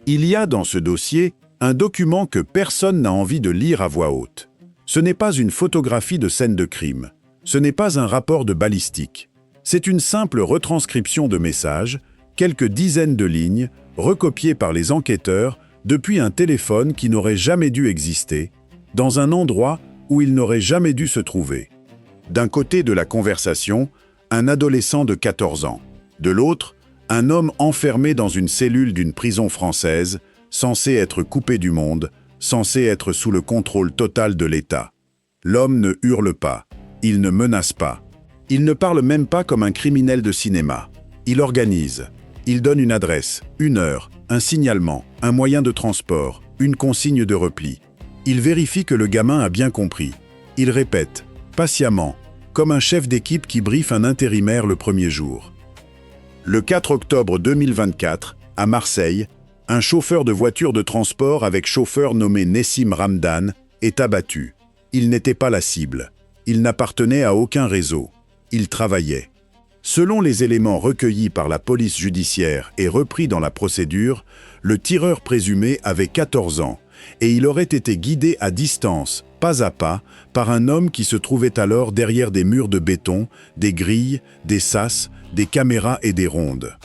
Il y a dans ce dossier un document que personne n'a envie de lire à voix haute. Ce n'est pas une photographie de scène de crime. Ce n'est pas un rapport de balistique. C'est une simple retranscription de messages, quelques dizaines de lignes, recopiées par les enquêteurs depuis un téléphone qui n'aurait jamais dû exister, dans un endroit où il n'aurait jamais dû se trouver. D'un côté de la conversation, un adolescent de 14 ans. De l'autre, un homme enfermé dans une cellule d'une prison française, censé être coupé du monde, censé être sous le contrôle total de l'État. L'homme ne hurle pas, il ne menace pas. Il ne parle même pas comme un criminel de cinéma. Il organise. Il donne une adresse, une heure, un signalement, un moyen de transport, une consigne de repli. Il vérifie que le gamin a bien compris. Il répète, patiemment, comme un chef d'équipe qui briefe un intérimaire le premier jour. Le 4 octobre 2024, à Marseille, un chauffeur de voiture de transport avec chauffeur nommé Nessim Ramdan est abattu. Il n'était pas la cible. Il n'appartenait à aucun réseau. Il travaillait. Selon les éléments recueillis par la police judiciaire et repris dans la procédure, le tireur présumé avait 14 ans et il aurait été guidé à distance, pas à pas, par un homme qui se trouvait alors derrière des murs de béton, des grilles, des sas, des caméras et des rondes.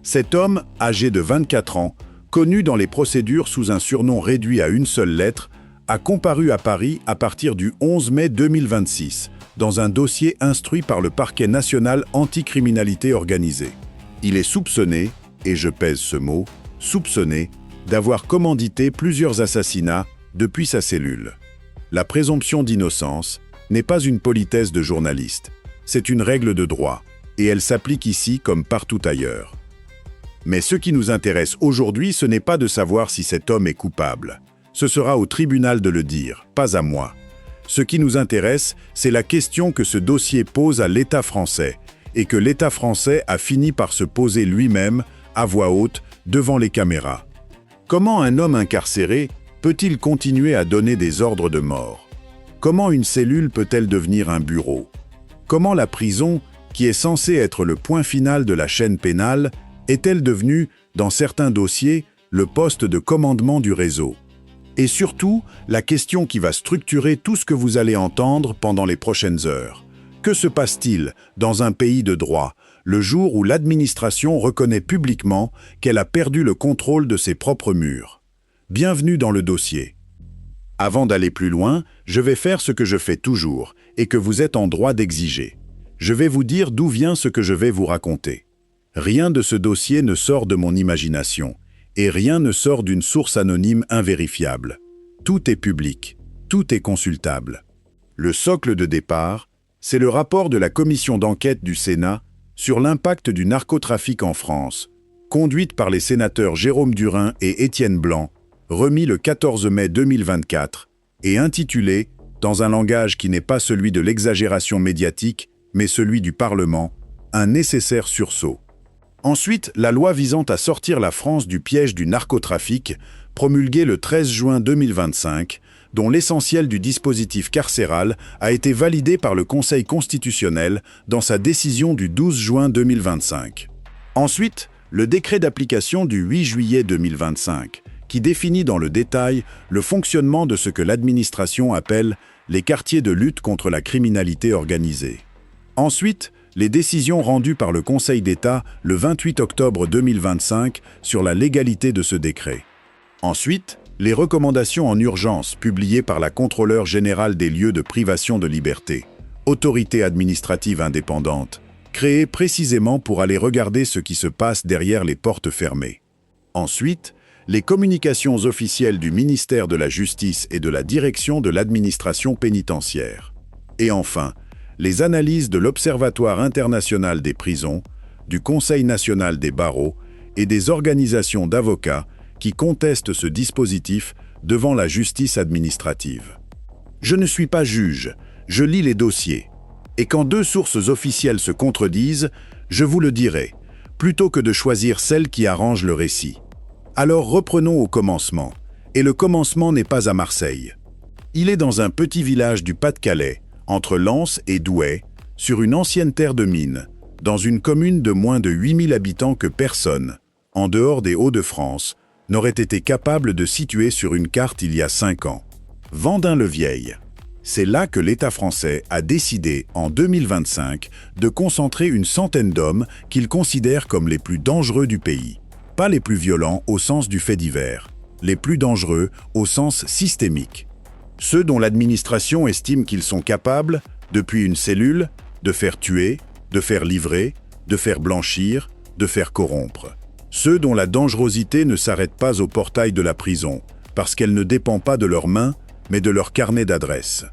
Cet homme, âgé de 24 ans, connu dans les procédures sous un surnom réduit à une seule lettre, a comparu à Paris à partir du 11 mai 2026, dans un dossier instruit par le parquet national anticriminalité organisée. Il est soupçonné, et je pèse ce mot, soupçonné, d'avoir commandité plusieurs assassinats depuis sa cellule. La présomption d'innocence n'est pas une politesse de journaliste, c'est une règle de droit, et elle s'applique ici comme partout ailleurs. Mais ce qui nous intéresse aujourd'hui, ce n'est pas de savoir si cet homme est coupable. Ce sera au tribunal de le dire, pas à moi. Ce qui nous intéresse, c'est la question que ce dossier pose à l'État français, et que l'État français a fini par se poser lui-même, à voix haute, devant les caméras. Comment un homme incarcéré peut-il continuer à donner des ordres de mort? Comment une cellule peut-elle devenir un bureau? Comment la prison, qui est censée être le point final de la chaîne pénale, est-elle devenue, dans certains dossiers, le poste de commandement du réseau? Et surtout, la question qui va structurer tout ce que vous allez entendre pendant les prochaines heures. Que se passe-t-il dans un pays de droit, le jour où l'administration reconnaît publiquement qu'elle a perdu le contrôle de ses propres murs? Bienvenue dans le dossier. Avant d'aller plus loin, je vais faire ce que je fais toujours et que vous êtes en droit d'exiger. Je vais vous dire d'où vient ce que je vais vous raconter. Rien de ce dossier ne sort de mon imagination. Et rien ne sort d'une source anonyme invérifiable. Tout est public, tout est consultable. Le socle de départ, c'est le rapport de la commission d'enquête du Sénat sur l'impact du narcotrafic en France, conduite par les sénateurs Jérôme Durain et Étienne Blanc, remis le 14 mai 2024, et intitulé, dans un langage qui n'est pas celui de l'exagération médiatique, mais celui du Parlement, un nécessaire sursaut. Ensuite, la loi visant à sortir la France du piège du narcotrafic, promulguée le 13 juin 2025, dont l'essentiel du dispositif carcéral a été validé par le Conseil constitutionnel dans sa décision du 12 juin 2025. Ensuite, le décret d'application du 8 juillet 2025, qui définit dans le détail le fonctionnement de ce que l'administration appelle les quartiers de lutte contre la criminalité organisée. Ensuite, les décisions rendues par le Conseil d'État le 28 octobre 2025 sur la légalité de ce décret. Ensuite, les recommandations en urgence publiées par la Contrôleure générale des lieux de privation de liberté, autorité administrative indépendante, créée précisément pour aller regarder ce qui se passe derrière les portes fermées. Ensuite, les communications officielles du ministère de la Justice et de la Direction de l'administration pénitentiaire. Et enfin, les analyses de l'Observatoire international des prisons, du Conseil national des barreaux et des organisations d'avocats qui contestent ce dispositif devant la justice administrative. Je ne suis pas juge, je lis les dossiers. Et quand deux sources officielles se contredisent, je vous le dirai, plutôt que de choisir celle qui arrange le récit. Alors reprenons au commencement. Et le commencement n'est pas à Marseille. Il est dans un petit village du Pas-de-Calais, entre Lens et Douai, sur une ancienne terre de mine, dans une commune de moins de 8000 habitants que personne, en dehors des Hauts-de-France, n'aurait été capable de situer sur une carte il y a 5 ans. Vendin-le-Vieil. C'est là que l'État français a décidé, en 2025, de concentrer une centaine d'hommes qu'il considère comme les plus dangereux du pays. Pas les plus violents au sens du fait divers, les plus dangereux au sens systémique. Ceux dont l'administration estime qu'ils sont capables, depuis une cellule, de faire tuer, de faire livrer, de faire blanchir, de faire corrompre. Ceux dont la dangerosité ne s'arrête pas au portail de la prison, parce qu'elle ne dépend pas de leurs mains, mais de leur carnet d'adresses.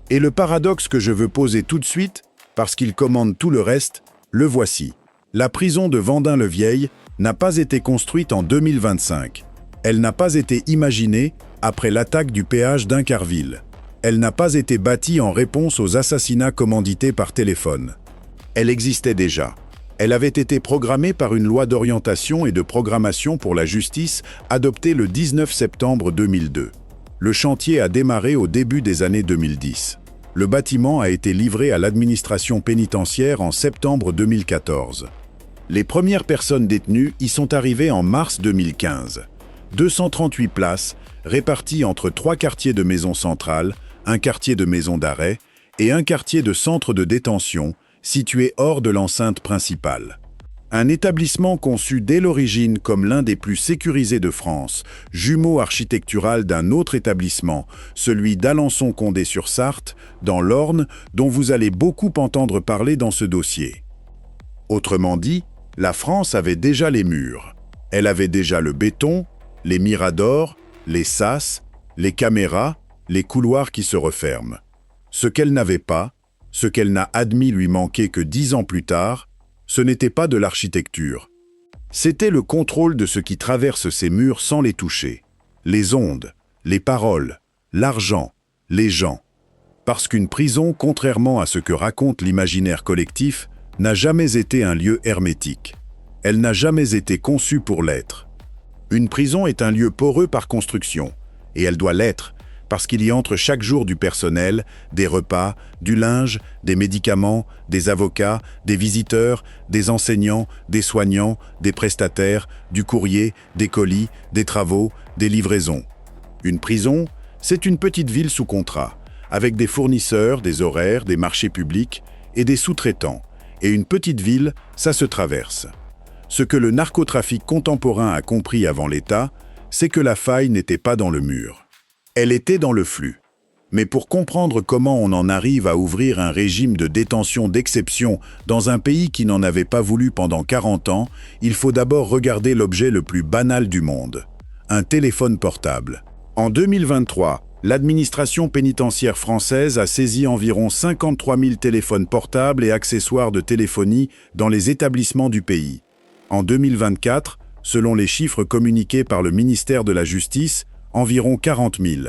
Et le paradoxe que je veux poser tout de suite, parce qu'il commande tout le reste, le voici. La prison de Vendin-le-Vieil n'a pas été construite en 2025. Elle n'a pas été imaginée après l'attaque du péage d'Incarville. Elle n'a pas été bâtie en réponse aux assassinats commandités par téléphone. Elle existait déjà. Elle avait été programmée par une loi d'orientation et de programmation pour la justice adoptée le 19 septembre 2002. Le chantier a démarré au début des années 2010. Le bâtiment a été livré à l'administration pénitentiaire en septembre 2014. Les premières personnes détenues y sont arrivées en mars 2015. 238 places, réparties entre 3 quartiers de maison centrale, un quartier de maison d'arrêt et un quartier de centre de détention, situé hors de l'enceinte principale. Un établissement conçu dès l'origine comme l'un des plus sécurisés de France, jumeau architectural d'un autre établissement, celui d'Alençon-Condé-sur-Sarthe, dans l'Orne, dont vous allez beaucoup entendre parler dans ce dossier. Autrement dit, la France avait déjà les murs. Elle avait déjà le béton, les miradors, les sas, les caméras, les couloirs qui se referment. Ce qu'elle n'avait pas, ce qu'elle n'a admis lui manquer que 10 ans plus tard, ce n'était pas de l'architecture. C'était le contrôle de ce qui traverse ces murs sans les toucher. Les ondes, les paroles, l'argent, les gens. Parce qu'une prison, contrairement à ce que raconte l'imaginaire collectif, n'a jamais été un lieu hermétique. Elle n'a jamais été conçue pour l'être. Une prison est un lieu poreux par construction, et elle doit l'être, parce qu'il y entre chaque jour du personnel, des repas, du linge, des médicaments, des avocats, des visiteurs, des enseignants, des soignants, des prestataires, du courrier, des colis, des travaux, des livraisons. Une prison, c'est une petite ville sous contrat, avec des fournisseurs, des horaires, des marchés publics et des sous-traitants. Et une petite ville, ça se traverse. Ce que le narcotrafic contemporain a compris avant l'État, c'est que la faille n'était pas dans le mur. Elle était dans le flux. Mais pour comprendre comment on en arrive à ouvrir un régime de détention d'exception dans un pays qui n'en avait pas voulu pendant 40 ans, il faut d'abord regarder l'objet le plus banal du monde, un téléphone portable. En 2023, l'administration pénitentiaire française a saisi environ 53 000 téléphones portables et accessoires de téléphonie dans les établissements du pays. En 2024, selon les chiffres communiqués par le ministère de la Justice, environ 40 000.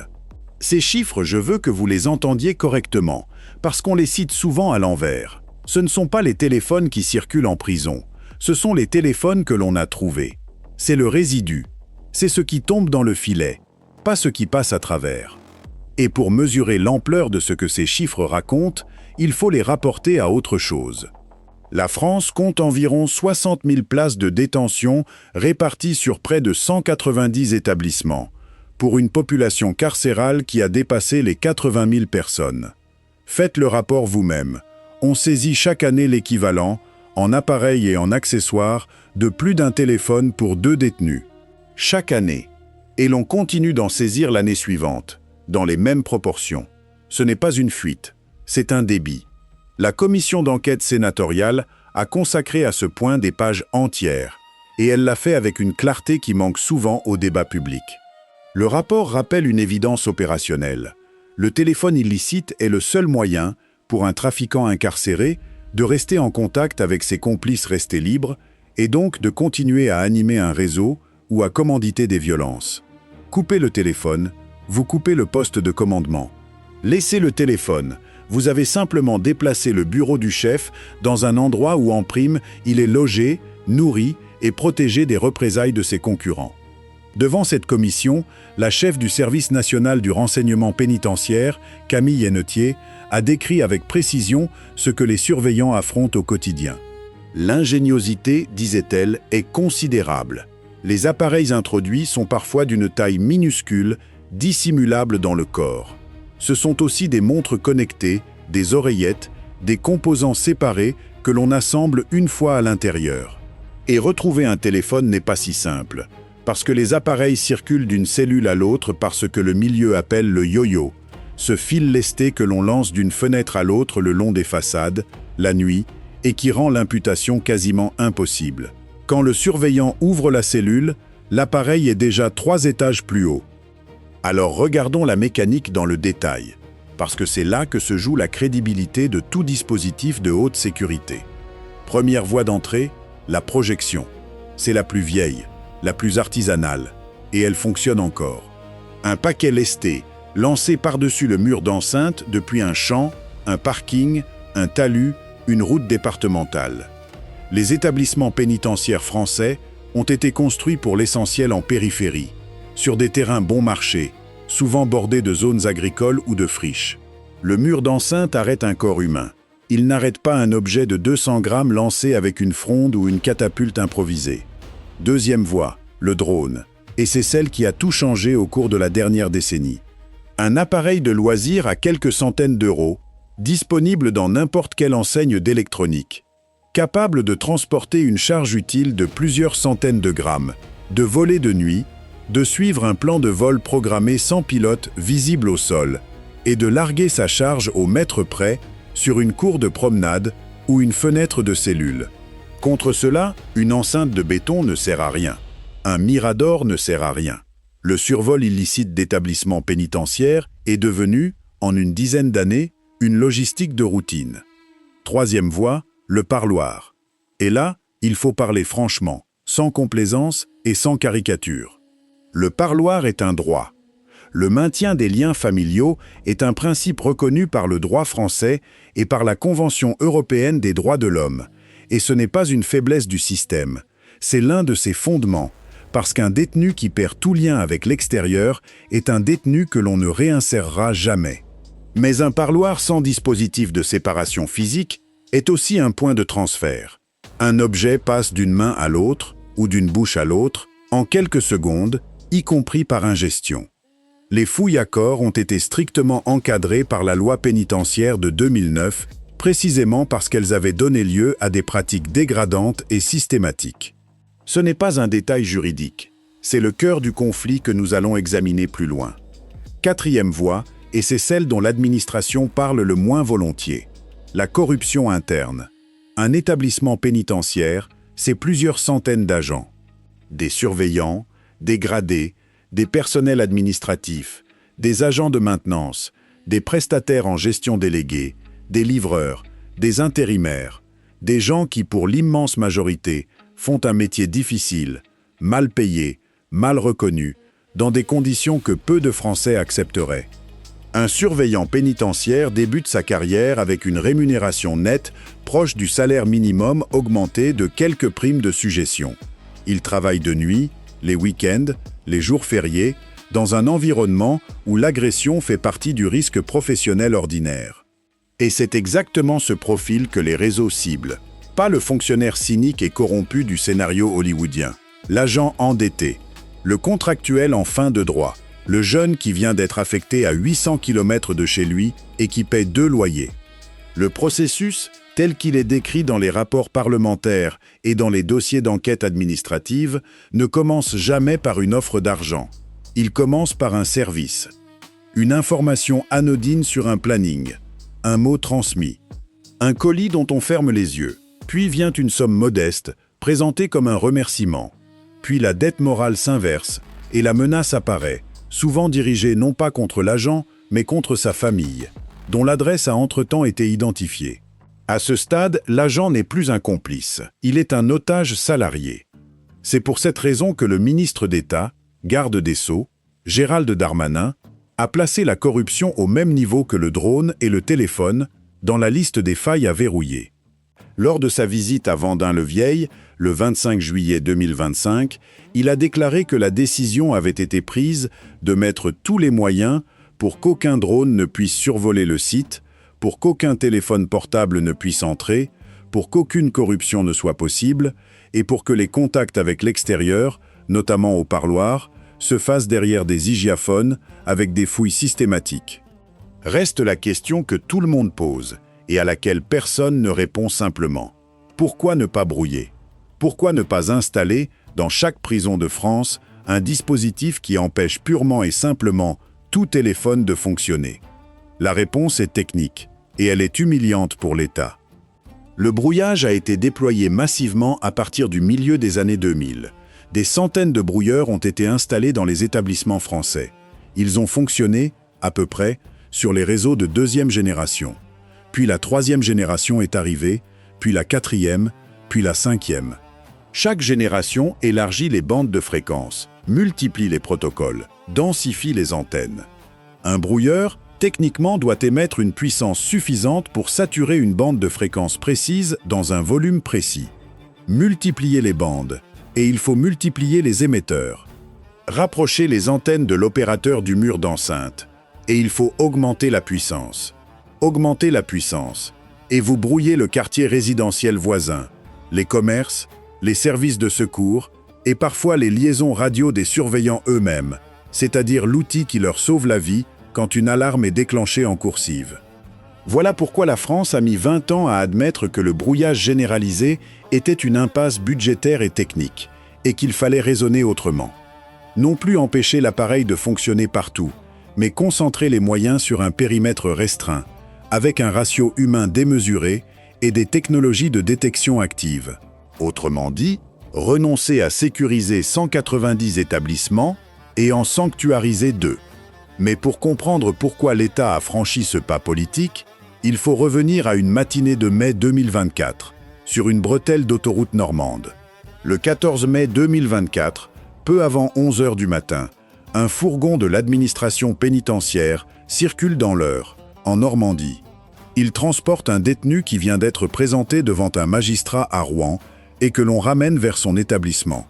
Ces chiffres, je veux que vous les entendiez correctement, parce qu'on les cite souvent à l'envers. Ce ne sont pas les téléphones qui circulent en prison, ce sont les téléphones que l'on a trouvés. C'est le résidu, c'est ce qui tombe dans le filet, pas ce qui passe à travers. Et pour mesurer l'ampleur de ce que ces chiffres racontent, il faut les rapporter à autre chose. La France compte environ 60 000 places de détention réparties sur près de 190 établissements, pour une population carcérale qui a dépassé les 80 000 personnes. Faites le rapport vous-même. On saisit chaque année l'équivalent, en appareils et en accessoires, de plus d'un téléphone pour 2 détenus. Chaque année. Et l'on continue d'en saisir l'année suivante, dans les mêmes proportions. Ce n'est pas une fuite, c'est un débit. La commission d'enquête sénatoriale a consacré à ce point des pages entières, et elle l'a fait avec une clarté qui manque souvent au débat public. Le rapport rappelle une évidence opérationnelle. Le téléphone illicite est le seul moyen, pour un trafiquant incarcéré, de rester en contact avec ses complices restés libres et donc de continuer à animer un réseau ou à commanditer des violences. Coupez le téléphone, vous coupez le poste de commandement. Laissez le téléphone, vous avez simplement déplacé le bureau du chef dans un endroit où en prime il est logé, nourri et protégé des représailles de ses concurrents. Devant cette commission, la chef du service national du renseignement pénitentiaire, Camille Hennetier, a décrit avec précision ce que les surveillants affrontent au quotidien. L'ingéniosité, disait-elle, est considérable. Les appareils introduits sont parfois d'une taille minuscule, dissimulable dans le corps. Ce sont aussi des montres connectées, des oreillettes, des composants séparés que l'on assemble une fois à l'intérieur. Et retrouver un téléphone n'est pas si simple, parce que les appareils circulent d'une cellule à l'autre par ce que le milieu appelle le yo-yo, ce fil lesté que l'on lance d'une fenêtre à l'autre le long des façades, la nuit, et qui rend l'imputation quasiment impossible. Quand le surveillant ouvre la cellule, l'appareil est déjà 3 étages plus haut. Alors regardons la mécanique dans le détail, parce que c'est là que se joue la crédibilité de tout dispositif de haute sécurité. Première voie d'entrée, la projection. C'est la plus vieille, la plus artisanale, et elle fonctionne encore. Un paquet lesté, lancé par-dessus le mur d'enceinte depuis un champ, un parking, un talus, une route départementale. Les établissements pénitentiaires français ont été construits pour l'essentiel en périphérie, sur des terrains bon marché, souvent bordés de zones agricoles ou de friches. Le mur d'enceinte arrête un corps humain. Il n'arrête pas un objet de 200 grammes lancé avec une fronde ou une catapulte improvisée. Deuxième voie, le drone. Et c'est celle qui a tout changé au cours de la dernière décennie. Un appareil de loisir à quelques centaines d'euros, disponible dans n'importe quelle enseigne d'électronique, capable de transporter une charge utile de plusieurs centaines de grammes, de voler de nuit, de suivre un plan de vol programmé sans pilote visible au sol, et de larguer sa charge au mètre près sur une cour de promenade ou une fenêtre de cellule. Contre cela, une enceinte de béton ne sert à rien. Un mirador ne sert à rien. Le survol illicite d'établissements pénitentiaires est devenu, en une dizaine d'années, une logistique de routine. Troisième voie, le parloir. Et là, il faut parler franchement, sans complaisance et sans caricature. Le parloir est un droit. Le maintien des liens familiaux est un principe reconnu par le droit français et par la Convention européenne des droits de l'homme. Et ce n'est pas une faiblesse du système, c'est l'un de ses fondements, parce qu'un détenu qui perd tout lien avec l'extérieur est un détenu que l'on ne réinsérera jamais. Mais un parloir sans dispositif de séparation physique est aussi un point de transfert. Un objet passe d'une main à l'autre, ou d'une bouche à l'autre, en quelques secondes, y compris par ingestion. Les fouilles à corps ont été strictement encadrées par la loi pénitentiaire de 2009, précisément parce qu'elles avaient donné lieu à des pratiques dégradantes et systématiques. Ce n'est pas un détail juridique, c'est le cœur du conflit que nous allons examiner plus loin. Quatrième voie, et c'est celle dont l'administration parle le moins volontiers. La corruption interne. Un établissement pénitentiaire, c'est plusieurs centaines d'agents. Des surveillants, des gradés, des personnels administratifs, des agents de maintenance, des prestataires en gestion déléguée, des livreurs, des intérimaires, des gens qui, pour l'immense majorité, font un métier difficile, mal payé, mal reconnu, dans des conditions que peu de Français accepteraient. Un surveillant pénitentiaire débute sa carrière avec une rémunération nette proche du salaire minimum augmenté de quelques primes de suggestion. Il travaille de nuit, les week-ends, les jours fériés, dans un environnement où l'agression fait partie du risque professionnel ordinaire. Et c'est exactement ce profil que les réseaux ciblent. Pas le fonctionnaire cynique et corrompu du scénario hollywoodien, l'agent endetté, le contractuel en fin de droit, le jeune qui vient d'être affecté à 800 km de chez lui et qui paie 2 loyers. Le processus, tel qu'il est décrit dans les rapports parlementaires et dans les dossiers d'enquête administrative, ne commence jamais par une offre d'argent. Il commence par un service. Une information anodine sur un planning, un mot transmis, un colis dont on ferme les yeux. Puis vient une somme modeste, présentée comme un remerciement. Puis la dette morale s'inverse et la menace apparaît, souvent dirigée non pas contre l'agent, mais contre sa famille, dont l'adresse a entre-temps été identifiée. À ce stade, l'agent n'est plus un complice, il est un otage salarié. C'est pour cette raison que le ministre d'État, garde des Sceaux, Gérald Darmanin, a placé la corruption au même niveau que le drone et le téléphone dans la liste des failles à verrouiller. Lors de sa visite à Vendin-le-Vieil, le 25 juillet 2025, il a déclaré que la décision avait été prise de mettre tous les moyens pour qu'aucun drone ne puisse survoler le site, pour qu'aucun téléphone portable ne puisse entrer, pour qu'aucune corruption ne soit possible et pour que les contacts avec l'extérieur notamment au parloir, se fasse derrière des hygiaphones avec des fouilles systématiques. Reste la question que tout le monde pose et à laquelle personne ne répond simplement. Pourquoi ne pas brouiller? Pourquoi ne pas installer, dans chaque prison de France, un dispositif qui empêche purement et simplement tout téléphone de fonctionner? La réponse est technique, et elle est humiliante pour l'État. Le brouillage a été déployé massivement à partir du milieu des années 2000. Des centaines de brouilleurs ont été installés dans les établissements français. Ils ont fonctionné, à peu près, sur les réseaux de deuxième génération. Puis la troisième génération est arrivée, puis la quatrième, puis la cinquième. Chaque génération élargit les bandes de fréquence, multiplie les protocoles, densifie les antennes. Un brouilleur, techniquement, doit émettre une puissance suffisante pour saturer une bande de fréquence précise dans un volume précis. Multiplier les bandes, et il faut multiplier les émetteurs. Rapprocher les antennes de l'opérateur du mur d'enceinte, et il faut augmenter la puissance. Augmenter la puissance, et vous brouillez le quartier résidentiel voisin, les commerces, les services de secours, et parfois les liaisons radio des surveillants eux-mêmes, c'est-à-dire l'outil qui leur sauve la vie quand une alarme est déclenchée en coursive. Voilà pourquoi la France a mis 20 ans à admettre que le brouillage généralisé était une impasse budgétaire et technique, et qu'il fallait raisonner autrement. Non plus empêcher l'appareil de fonctionner partout, mais concentrer les moyens sur un périmètre restreint, avec un ratio humain démesuré et des technologies de détection active. Autrement dit, renoncer à sécuriser 190 établissements et en sanctuariser 2. Mais pour comprendre pourquoi l'État a franchi ce pas politique, il faut revenir à une matinée de mai 2024, sur une bretelle d'autoroute normande. Le 14 mai 2024, peu avant 11 h du matin, un fourgon de l'administration pénitentiaire circule dans l'Eure, en Normandie. Il transporte un détenu qui vient d'être présenté devant un magistrat à Rouen et que l'on ramène vers son établissement.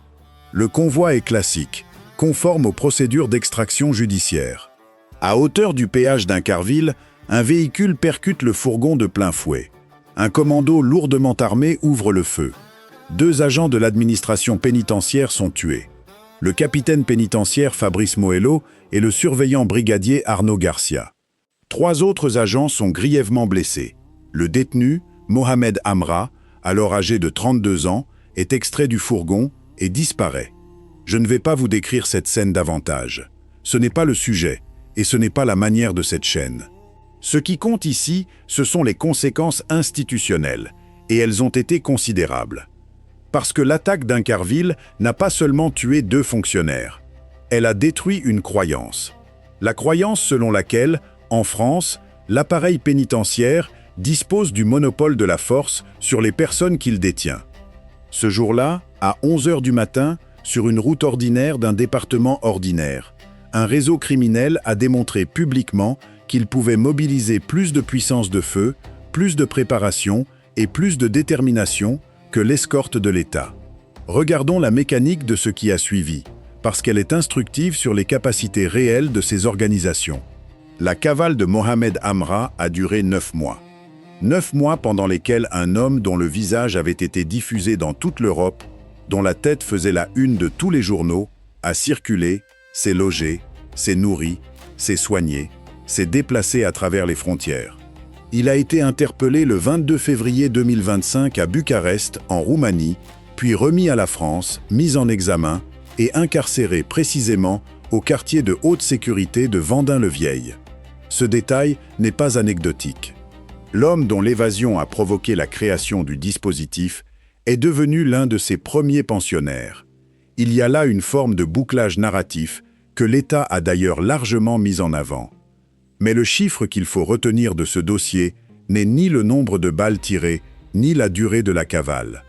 Le convoi est classique, conforme aux procédures d'extraction judiciaire. À hauteur du péage d'Incarville, un véhicule percute le fourgon de plein fouet. Un commando lourdement armé ouvre le feu. 2 agents de l'administration pénitentiaire sont tués. Le capitaine pénitentiaire Fabrice Moello et le surveillant brigadier Arnaud Garcia. 3 autres agents sont grièvement blessés. Le détenu, Mohamed Amra, alors âgé de 32 ans, est extrait du fourgon et disparaît. Je ne vais pas vous décrire cette scène davantage. Ce n'est pas le sujet, et ce n'est pas la manière de cette chaîne. Ce qui compte ici, ce sont les conséquences institutionnelles, et elles ont été considérables. Parce que l'attaque d'Incarville n'a pas seulement tué 2 fonctionnaires. Elle a détruit une croyance. La croyance selon laquelle, en France, l'appareil pénitentiaire dispose du monopole de la force sur les personnes qu'il détient. Ce jour-là, à 11 h du matin, sur une route ordinaire d'un département ordinaire, un réseau criminel a démontré publiquement qu'il pouvait mobiliser plus de puissance de feu, plus de préparation et plus de détermination que l'escorte de l'État. Regardons la mécanique de ce qui a suivi, parce qu'elle est instructive sur les capacités réelles de ces organisations. La cavale de Mohamed Amra a duré 9 mois. 9 mois pendant lesquels un homme dont le visage avait été diffusé dans toute l'Europe, dont la tête faisait la une de tous les journaux, a circulé, s'est logé, s'est nourri, s'est soigné, s'est déplacé à travers les frontières. Il a été interpellé le 22 février 2025 à Bucarest, en Roumanie, puis remis à la France, mis en examen et incarcéré précisément au quartier de haute sécurité de Vendin-le-Vieil. Ce détail n'est pas anecdotique. L'homme dont l'évasion a provoqué la création du dispositif est devenu l'un de ses premiers pensionnaires. Il y a là une forme de bouclage narratif que l'État a d'ailleurs largement mis en avant. Mais le chiffre qu'il faut retenir de ce dossier n'est ni le nombre de balles tirées, ni la durée de la cavale.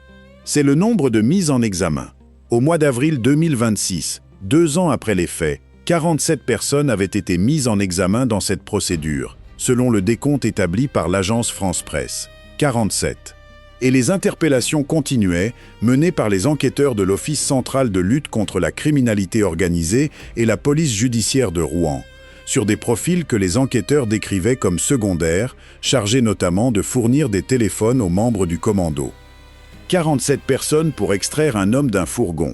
C'est le nombre de mises en examen. Au mois d'avril 2026, 2 ans après les faits, 47 personnes avaient été mises en examen dans cette procédure, selon le décompte établi par l'agence France Presse. 47. Et les interpellations continuaient, menées par les enquêteurs de l'Office central de lutte contre la criminalité organisée et la police judiciaire de Rouen, sur des profils que les enquêteurs décrivaient comme secondaires, chargés notamment de fournir des téléphones aux membres du commando. 47 personnes pour extraire un homme d'un fourgon.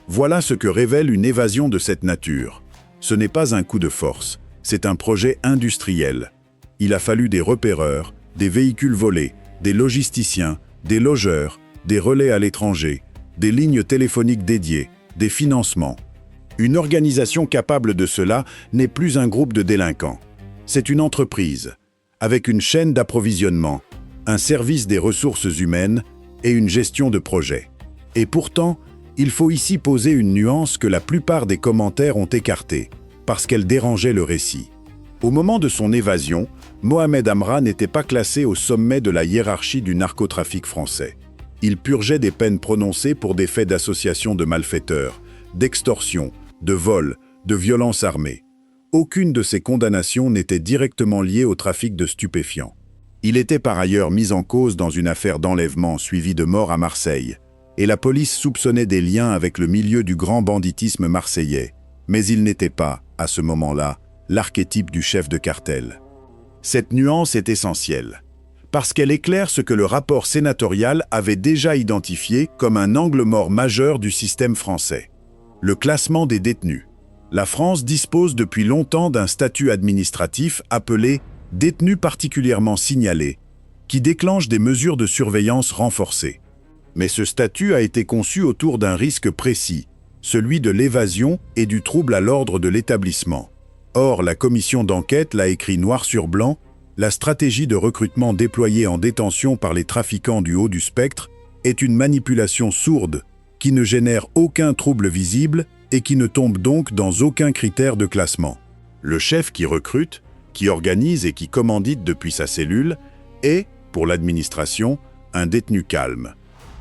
Voilà ce que révèle une évasion de cette nature. Ce n'est pas un coup de force, c'est un projet industriel. Il a fallu des repéreurs, des véhicules volés, des logisticiens, des logeurs, des relais à l'étranger, des lignes téléphoniques dédiées, des financements. Une organisation capable de cela n'est plus un groupe de délinquants. C'est une entreprise, avec une chaîne d'approvisionnement, un service des ressources humaines et une gestion de projet. Et pourtant, il faut ici poser une nuance que la plupart des commentaires ont écartée, parce qu'elle dérangeait le récit. Au moment de son évasion, Mohamed Amra n'était pas classé au sommet de la hiérarchie du narcotrafic français. Il purgeait des peines prononcées pour des faits d'association de malfaiteurs, d'extorsion, de vol, de violence armée. Aucune de ces condamnations n'était directement liée au trafic de stupéfiants. Il était par ailleurs mis en cause dans une affaire d'enlèvement suivie de mort à Marseille, et la police soupçonnait des liens avec le milieu du grand banditisme marseillais, mais il n'était pas, à ce moment-là, l'archétype du chef de cartel. Cette nuance est essentielle, parce qu'elle éclaire ce que le rapport sénatorial avait déjà identifié comme un angle mort majeur du système français. Le classement des détenus. La France dispose depuis longtemps d'un statut administratif appelé « détenu particulièrement signalé », qui déclenche des mesures de surveillance renforcées. Mais ce statut a été conçu autour d'un risque précis, celui de l'évasion et du trouble à l'ordre de l'établissement. Or, la commission d'enquête l'a écrit noir sur blanc, la stratégie de recrutement déployée en détention par les trafiquants du haut du spectre est une manipulation sourde qui ne génère aucun trouble visible et qui ne tombe donc dans aucun critère de classement. Le chef qui recrute, qui organise et qui commandite depuis sa cellule est, pour l'administration, un détenu calme.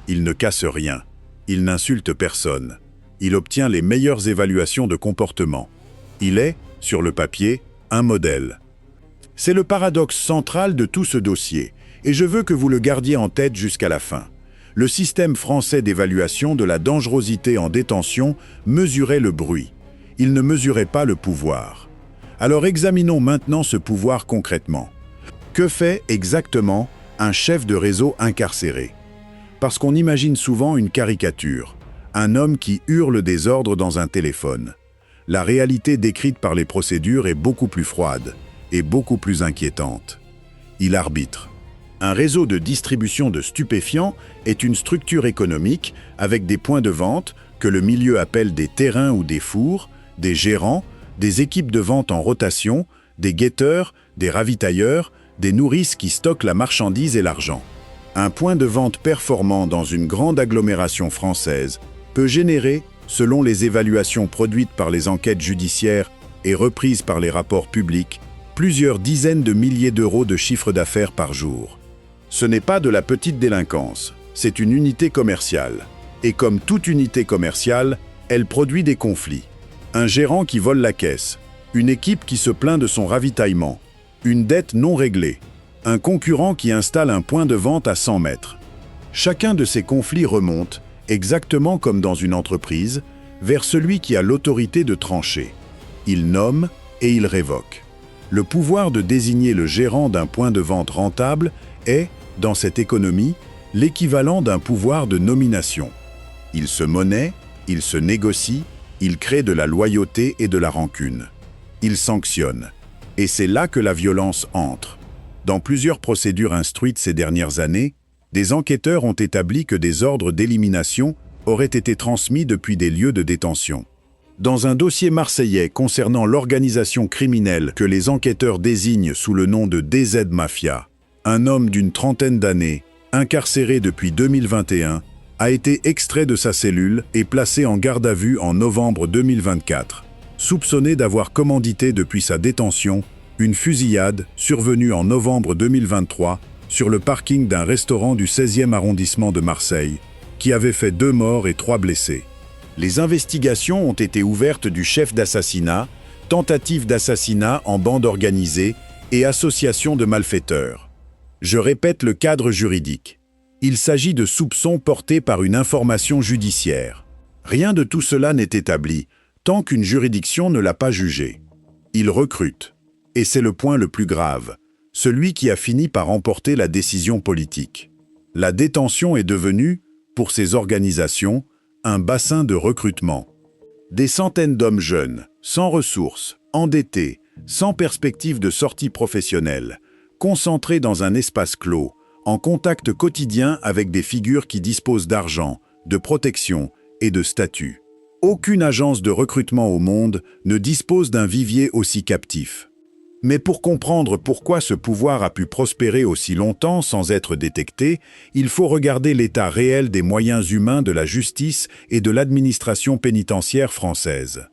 Il ne casse rien, il n'insulte personne, il obtient les meilleures évaluations de comportement. Il est, sur le papier, un modèle. C'est le paradoxe central de tout ce dossier, et je veux que vous le gardiez en tête jusqu'à la fin. Le système français d'évaluation de la dangerosité en détention mesurait le bruit. Il ne mesurait pas le pouvoir. Alors examinons maintenant ce pouvoir concrètement. Que fait exactement un chef de réseau incarcéré? Parce qu'on imagine souvent une caricature, un homme qui hurle des ordres dans un téléphone. La réalité décrite par les procédures est beaucoup plus froide et beaucoup plus inquiétante. Il arbitre. Un réseau de distribution de stupéfiants est une structure économique avec des points de vente que le milieu appelle des terrains ou des fours, des gérants, des équipes de vente en rotation, des guetteurs, des ravitailleurs, des nourrices qui stockent la marchandise et l'argent. Un point de vente performant dans une grande agglomération française peut générer, selon les évaluations produites par les enquêtes judiciaires et reprises par les rapports publics, plusieurs dizaines de milliers d'euros de chiffre d'affaires par jour. Ce n'est pas de la petite délinquance, c'est une unité commerciale. Et comme toute unité commerciale, elle produit des conflits. Un gérant qui vole la caisse, une équipe qui se plaint de son ravitaillement, une dette non réglée, un concurrent qui installe un point de vente à 100 mètres. Chacun de ces conflits remonte, exactement comme dans une entreprise, vers celui qui a l'autorité de trancher. Il nomme et il révoque. Le pouvoir de désigner le gérant d'un point de vente rentable est, dans cette économie, l'équivalent d'un pouvoir de nomination. Il se monnaie, il se négocie, il crée de la loyauté et de la rancune. Il sanctionne. Et c'est là que la violence entre. Dans plusieurs procédures instruites ces dernières années, des enquêteurs ont établi que des ordres d'élimination auraient été transmis depuis des lieux de détention. Dans un dossier marseillais concernant l'organisation criminelle que les enquêteurs désignent sous le nom de DZ Mafia, un homme d'une trentaine d'années, incarcéré depuis 2021, a été extrait de sa cellule et placé en garde à vue en novembre 2024, soupçonné d'avoir commandité depuis sa détention une fusillade survenue en novembre 2023 sur le parking d'un restaurant du 16e arrondissement de Marseille, qui avait fait 2 morts et 3 blessés. Les investigations ont été ouvertes du chef d'assassinat, tentative d'assassinat en bande organisée et association de malfaiteurs. Je répète le cadre juridique. Il s'agit de soupçons portés par une information judiciaire. Rien de tout cela n'est établi, tant qu'une juridiction ne l'a pas jugé. Il recrute. Et c'est le point le plus grave, celui qui a fini par emporter la décision politique. La détention est devenue, pour ces organisations, un bassin de recrutement. Des centaines d'hommes jeunes, sans ressources, endettés, sans perspective de sortie professionnelle, concentrés dans un espace clos, en contact quotidien avec des figures qui disposent d'argent, de protection et de statut. Aucune agence de recrutement au monde ne dispose d'un vivier aussi captif. Mais pour comprendre pourquoi ce pouvoir a pu prospérer aussi longtemps sans être détecté, il faut regarder l'état réel des moyens humains de la justice et de l'administration pénitentiaire française.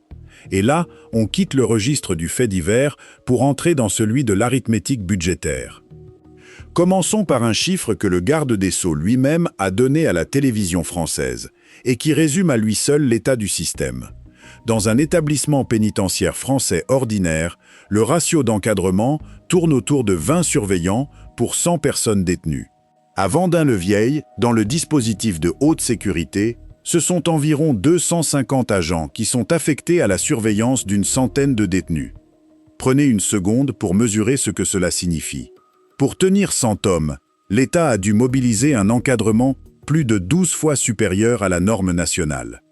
Et là, on quitte le registre du fait divers pour entrer dans celui de l'arithmétique budgétaire. Commençons par un chiffre que le garde des Sceaux lui-même a donné à la télévision française et qui résume à lui seul l'état du système. Dans un établissement pénitentiaire français ordinaire, le ratio d'encadrement tourne autour de 20 surveillants pour 100 personnes détenues. À Vendin-le-Vieil, dans le dispositif de haute sécurité, ce sont environ 250 agents qui sont affectés à la surveillance d'une centaine de détenus. Prenez une seconde pour mesurer ce que cela signifie. Pour tenir 100 hommes, l'État a dû mobiliser un encadrement plus de 12 fois supérieur à la norme nationale.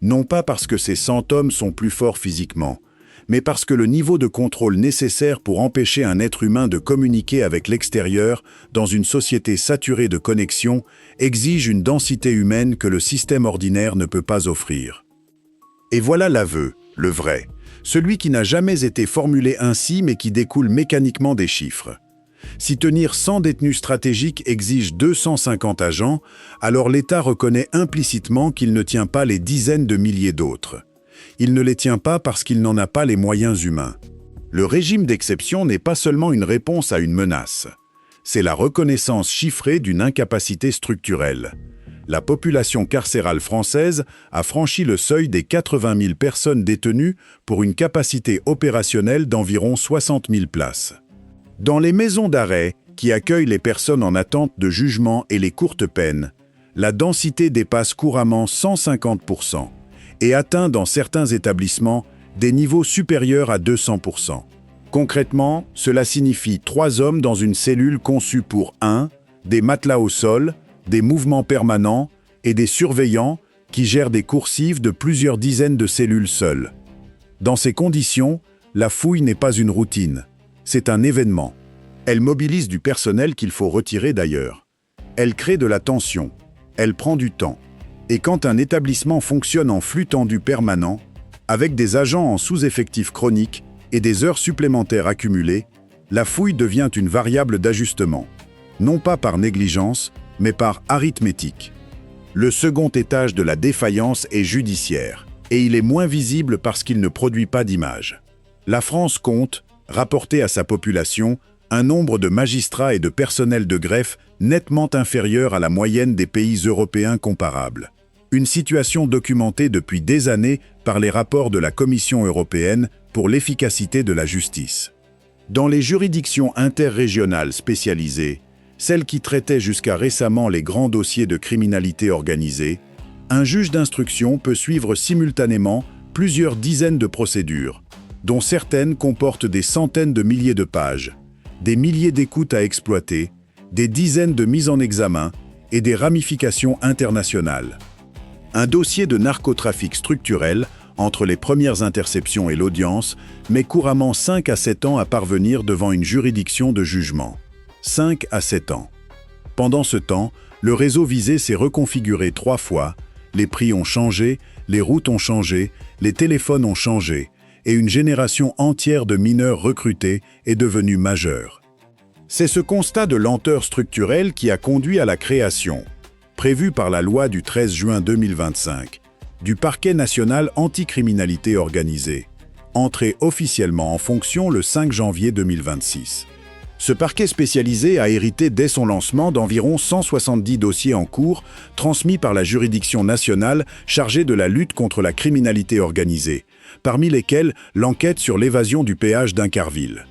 Non pas parce que ces 100 hommes sont plus forts physiquement, mais parce que le niveau de contrôle nécessaire pour empêcher un être humain de communiquer avec l'extérieur dans une société saturée de connexions exige une densité humaine que le système ordinaire ne peut pas offrir. Et voilà l'aveu, le vrai, celui qui n'a jamais été formulé ainsi mais qui découle mécaniquement des chiffres. Si tenir 100 détenus stratégiques exige 250 agents, alors l'État reconnaît implicitement qu'il ne tient pas les dizaines de milliers d'autres. Il ne les tient pas parce qu'il n'en a pas les moyens humains. Le régime d'exception n'est pas seulement une réponse à une menace. C'est la reconnaissance chiffrée d'une incapacité structurelle. La population carcérale française a franchi le seuil des 80 000 personnes détenues pour une capacité opérationnelle d'environ 60 000 places. Dans les maisons d'arrêt, qui accueillent les personnes en attente de jugement et les courtes peines, la densité dépasse couramment 150% et atteint dans certains établissements des niveaux supérieurs à 200%. Concrètement, cela signifie 3 hommes dans une cellule conçue pour 1, des matelas au sol, des mouvements permanents et des surveillants qui gèrent des coursives de plusieurs dizaines de cellules seules. Dans ces conditions, la fouille n'est pas une routine. C'est un événement. Elle mobilise du personnel qu'il faut retirer d'ailleurs. Elle crée de la tension. Elle prend du temps. Et quand un établissement fonctionne en flux tendu permanent, avec des agents en sous-effectif chronique et des heures supplémentaires accumulées, la fouille devient une variable d'ajustement. Non pas par négligence, mais par arithmétique. Le second étage de la défaillance est judiciaire, et il est moins visible parce qu'il ne produit pas d'image. La France compte, rapporté à sa population, un nombre de magistrats et de personnel de greffe nettement inférieur à la moyenne des pays européens comparables. Une situation documentée depuis des années par les rapports de la Commission européenne pour l'efficacité de la justice. Dans les juridictions interrégionales spécialisées, celles qui traitaient jusqu'à récemment les grands dossiers de criminalité organisée, un juge d'instruction peut suivre simultanément plusieurs dizaines de procédures, dont certaines comportent des centaines de milliers de pages, des milliers d'écoutes à exploiter, des dizaines de mises en examen et des ramifications internationales. Un dossier de narcotrafic structurel, entre les premières interceptions et l'audience, met couramment 5 à 7 ans à parvenir devant une juridiction de jugement. 5 à 7 ans. Pendant ce temps, le réseau visé s'est reconfiguré 3 fois, les prix ont changé, les routes ont changé, les téléphones ont changé, et une génération entière de mineurs recrutés est devenue majeure. C'est ce constat de lenteur structurelle qui a conduit à la création, prévue par la loi du 13 juin 2025, du Parquet national anticriminalité organisée, entré officiellement en fonction le 5 janvier 2026. Ce parquet spécialisé a hérité dès son lancement d'environ 170 dossiers en cours transmis par la juridiction nationale chargée de la lutte contre la criminalité organisée, parmi lesquels l'enquête sur l'évasion du péage d'Incarville.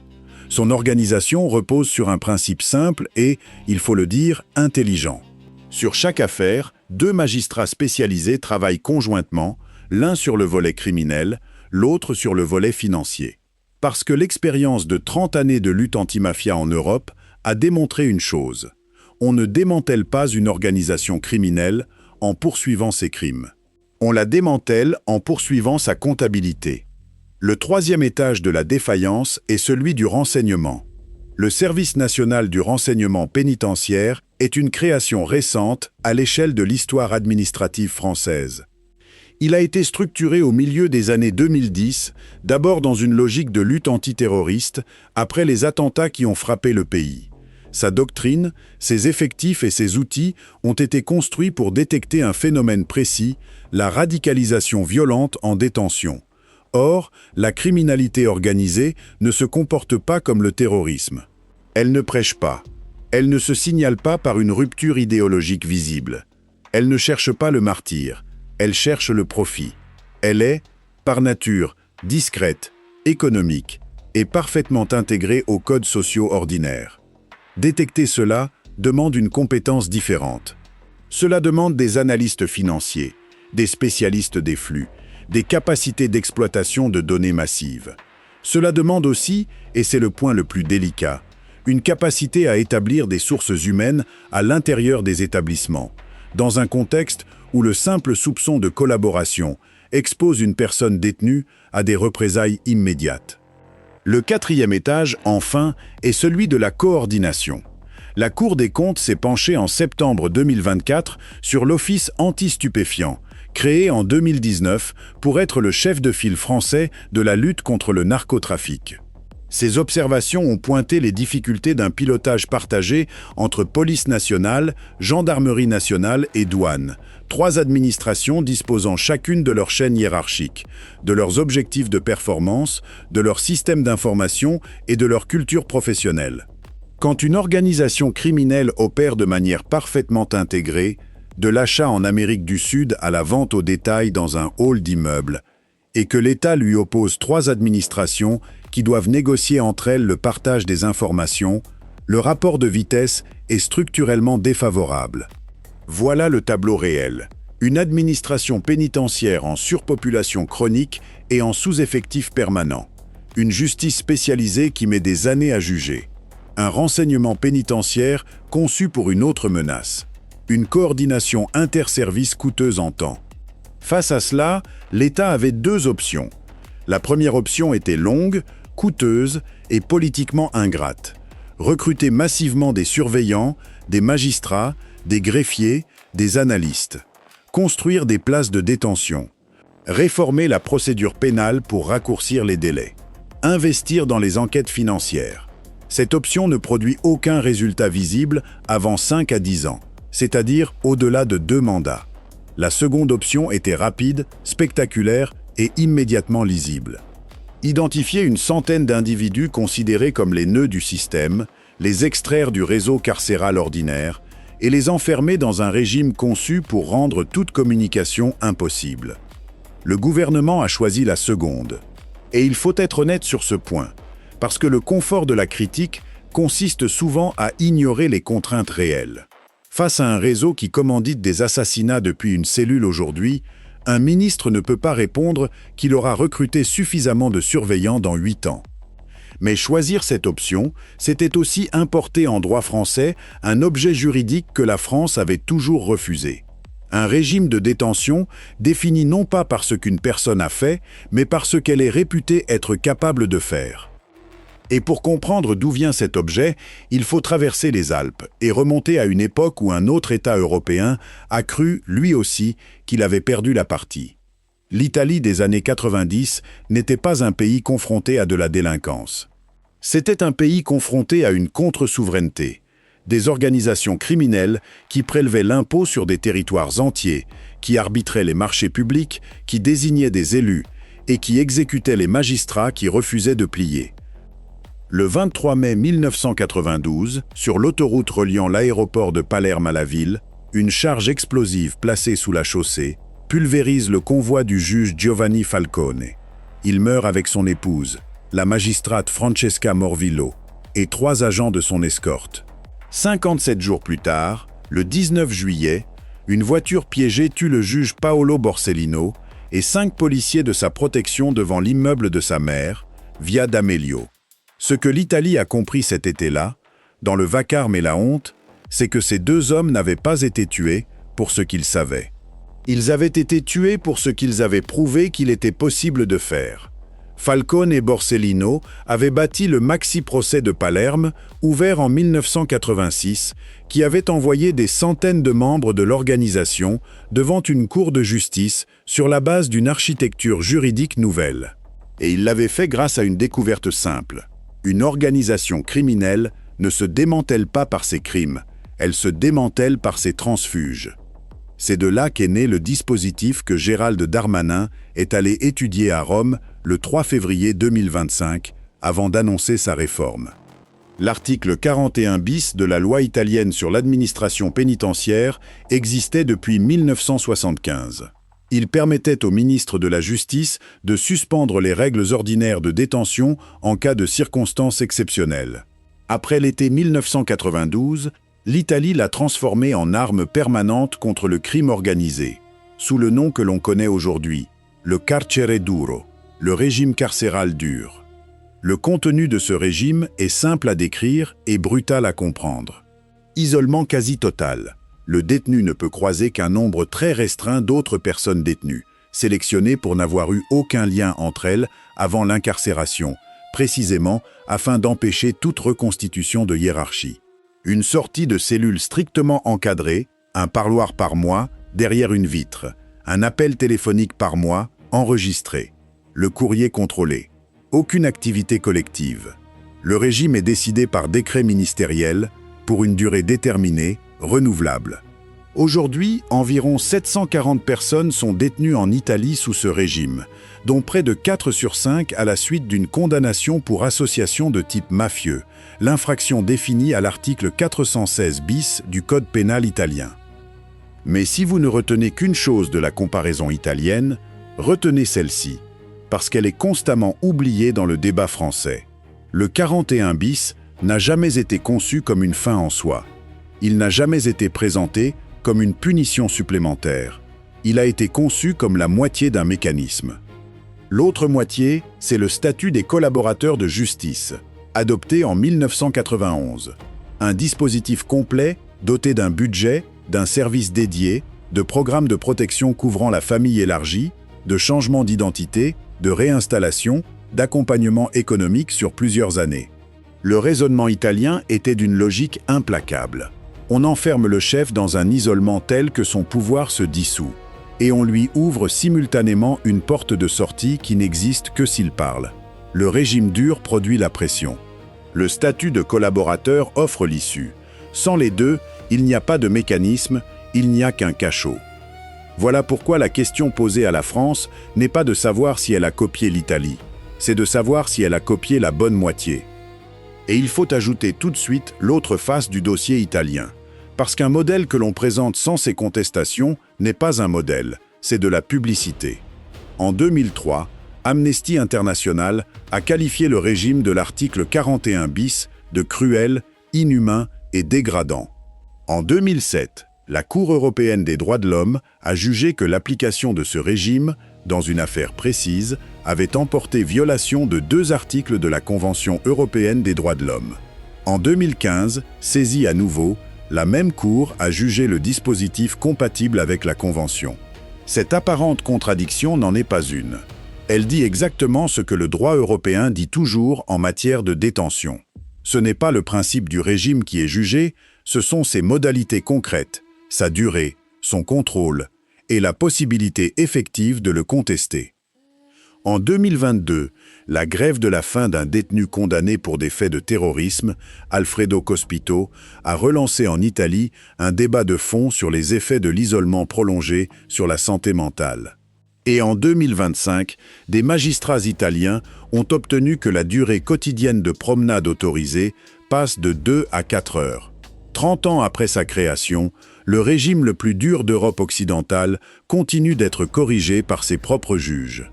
Son organisation repose sur un principe simple et, il faut le dire, intelligent. Sur chaque affaire, 2 magistrats spécialisés travaillent conjointement, l'un sur le volet criminel, l'autre sur le volet financier. Parce que l'expérience de 30 années de lutte anti-mafia en Europe a démontré une chose. On ne démantèle pas une organisation criminelle en poursuivant ses crimes. On la démantèle en poursuivant sa comptabilité. Le troisième étage de la défaillance est celui du renseignement. Le Service national du renseignement pénitentiaire est une création récente à l'échelle de l'histoire administrative française. Il a été structuré au milieu des années 2010, d'abord dans une logique de lutte antiterroriste, après les attentats qui ont frappé le pays. Sa doctrine, ses effectifs et ses outils ont été construits pour détecter un phénomène précis, la radicalisation violente en détention. Or, la criminalité organisée ne se comporte pas comme le terrorisme. Elle ne prêche pas. Elle ne se signale pas par une rupture idéologique visible. Elle ne cherche pas le martyr. Elle cherche le profit. Elle est, par nature, discrète, économique et parfaitement intégrée aux codes sociaux ordinaires. Détecter cela demande une compétence différente. Cela demande des analystes financiers, des spécialistes des flux, des capacités d'exploitation de données massives. Cela demande aussi, et c'est le point le plus délicat, une capacité à établir des sources humaines à l'intérieur des établissements, dans un contexte où le simple soupçon de collaboration expose une personne détenue à des représailles immédiates. Le quatrième étage, enfin, est celui de la coordination. La Cour des comptes s'est penchée en septembre 2024 sur l'Office anti-stupéfiants, créé en 2019 pour être le chef de file français de la lutte contre le narcotrafic. Ces observations ont pointé les difficultés d'un pilotage partagé entre police nationale, gendarmerie nationale et douane, trois administrations disposant chacune de leur chaîne hiérarchique, de leurs objectifs de performance, de leur système d'information et de leur culture professionnelle. Quand une organisation criminelle opère de manière parfaitement intégrée, de l'achat en Amérique du Sud à la vente au détail dans un hall d'immeubles, et que l'État lui oppose trois administrations qui doivent négocier entre elles le partage des informations, le rapport de vitesse est structurellement défavorable. Voilà le tableau réel. Une administration pénitentiaire en surpopulation chronique et en sous-effectif permanent. Une justice spécialisée qui met des années à juger. Un renseignement pénitentiaire conçu pour une autre menace. Une coordination interservices coûteuse en temps. Face à cela, l'État avait deux options. La première option était longue, coûteuse et politiquement ingrate. Recruter massivement des surveillants, des magistrats, des greffiers, des analystes. Construire des places de détention. Réformer la procédure pénale pour raccourcir les délais. Investir dans les enquêtes financières. Cette option ne produit aucun résultat visible avant 5 à 10 ans, c'est-à-dire au-delà de 2 mandats. La seconde option était rapide, spectaculaire et immédiatement lisible. Identifier une centaine d'individus considérés comme les nœuds du système, les extraire du réseau carcéral ordinaire et les enfermer dans un régime conçu pour rendre toute communication impossible. Le gouvernement a choisi la seconde. Et il faut être honnête sur ce point, parce que le confort de la critique consiste souvent à ignorer les contraintes réelles. Face à un réseau qui commandite des assassinats depuis une cellule aujourd'hui, un ministre ne peut pas répondre qu'il aura recruté suffisamment de surveillants dans 8 ans. Mais choisir cette option, c'était aussi importer en droit français un objet juridique que la France avait toujours refusé. Un régime de détention défini non pas par ce qu'une personne a fait, mais par ce qu'elle est réputée être capable de faire. Et pour comprendre d'où vient cet objet, il faut traverser les Alpes et remonter à une époque où un autre État européen a cru, lui aussi, qu'il avait perdu la partie. L'Italie des années 90 n'était pas un pays confronté à de la délinquance. C'était un pays confronté à une contre-souveraineté, des organisations criminelles qui prélevaient l'impôt sur des territoires entiers, qui arbitraient les marchés publics, qui désignaient des élus et qui exécutaient les magistrats qui refusaient de plier. Le 23 mai 1992, sur l'autoroute reliant l'aéroport de Palerme à la ville, une charge explosive placée sous la chaussée pulvérise le convoi du juge Giovanni Falcone. Il meurt avec son épouse, la magistrate Francesca Morvillo, et 3 agents de son escorte. 57 jours plus tard, le 19 juillet, une voiture piégée tue le juge Paolo Borsellino et 5 policiers de sa protection devant l'immeuble de sa mère, Via d'Amelio. Ce que l'Italie a compris cet été-là, dans le vacarme et la honte, c'est que ces 2 hommes n'avaient pas été tués pour ce qu'ils savaient. Ils avaient été tués pour ce qu'ils avaient prouvé qu'il était possible de faire. Falcone et Borsellino avaient bâti le maxi-procès de Palerme, ouvert en 1986, qui avait envoyé des centaines de membres de l'organisation devant une cour de justice sur la base d'une architecture juridique nouvelle. Et ils l'avaient fait grâce à une découverte simple. Une organisation criminelle ne se démantèle pas par ses crimes, elle se démantèle par ses transfuges. C'est de là qu'est né le dispositif que Gérald Darmanin est allé étudier à Rome le 3 février 2025, avant d'annoncer sa réforme. L'article 41 bis de la loi italienne sur l'administration pénitentiaire existait depuis 1975. Il permettait au ministre de la Justice de suspendre les règles ordinaires de détention en cas de circonstances exceptionnelles. Après l'été 1992, l'Italie l'a transformé en arme permanente contre le crime organisé, sous le nom que l'on connaît aujourd'hui, le carcere duro, le régime carcéral dur. Le contenu de ce régime est simple à décrire et brutal à comprendre. Isolement quasi total. Le détenu ne peut croiser qu'un nombre très restreint d'autres personnes détenues, sélectionnées pour n'avoir eu aucun lien entre elles avant l'incarcération, précisément afin d'empêcher toute reconstitution de hiérarchie. Une sortie de cellule strictement encadrée, un parloir par mois, derrière une vitre, un appel téléphonique par mois, enregistré, le courrier contrôlé. Aucune activité collective. Le régime est décidé par décret ministériel, pour une durée déterminée, renouvelable. Aujourd'hui, environ 740 personnes sont détenues en Italie sous ce régime, dont près de 4 sur 5 à la suite d'une condamnation pour association de type mafieux, l'infraction définie à l'article 416 bis du Code pénal italien. Mais si vous ne retenez qu'une chose de la comparaison italienne, retenez celle-ci, parce qu'elle est constamment oubliée dans le débat français. Le 41 bis n'a jamais été conçu comme une fin en soi. Il n'a jamais été présenté comme une punition supplémentaire. Il a été conçu comme la moitié d'un mécanisme. L'autre moitié, c'est le statut des collaborateurs de justice, adopté en 1991. Un dispositif complet, doté d'un budget, d'un service dédié, de programmes de protection couvrant la famille élargie, de changement d'identité, de réinstallation, d'accompagnement économique sur plusieurs années. Le raisonnement italien était d'une logique implacable. On enferme le chef dans un isolement tel que son pouvoir se dissout, et on lui ouvre simultanément une porte de sortie qui n'existe que s'il parle. Le régime dur produit la pression. Le statut de collaborateur offre l'issue. Sans les deux, il n'y a pas de mécanisme, il n'y a qu'un cachot. Voilà pourquoi la question posée à la France n'est pas de savoir si elle a copié l'Italie, c'est de savoir si elle a copié la bonne moitié. Et il faut ajouter tout de suite l'autre face du dossier italien. Parce qu'un modèle que l'on présente sans ces contestations n'est pas un modèle, c'est de la publicité. En 2003, Amnesty International a qualifié le régime de l'article 41 bis de cruel, inhumain et dégradant. En 2007, la Cour européenne des droits de l'homme a jugé que l'application de ce régime, dans une affaire précise, avait emporté violation de 2 articles de la Convention européenne des droits de l'homme. En 2015, saisie à nouveau, la même Cour a jugé le dispositif compatible avec la Convention. Cette apparente contradiction n'en est pas une. Elle dit exactement ce que le droit européen dit toujours en matière de détention. Ce n'est pas le principe du régime qui est jugé, ce sont ses modalités concrètes, sa durée, son contrôle et la possibilité effective de le contester. En 2022, la grève de la faim d'un détenu condamné pour des faits de terrorisme, Alfredo Cospito, a relancé en Italie un débat de fond sur les effets de l'isolement prolongé sur la santé mentale. Et en 2025, des magistrats italiens ont obtenu que la durée quotidienne de promenade autorisée passe de 2 à 4 heures. 30 ans après sa création, le régime le plus dur d'Europe occidentale continue d'être corrigé par ses propres juges.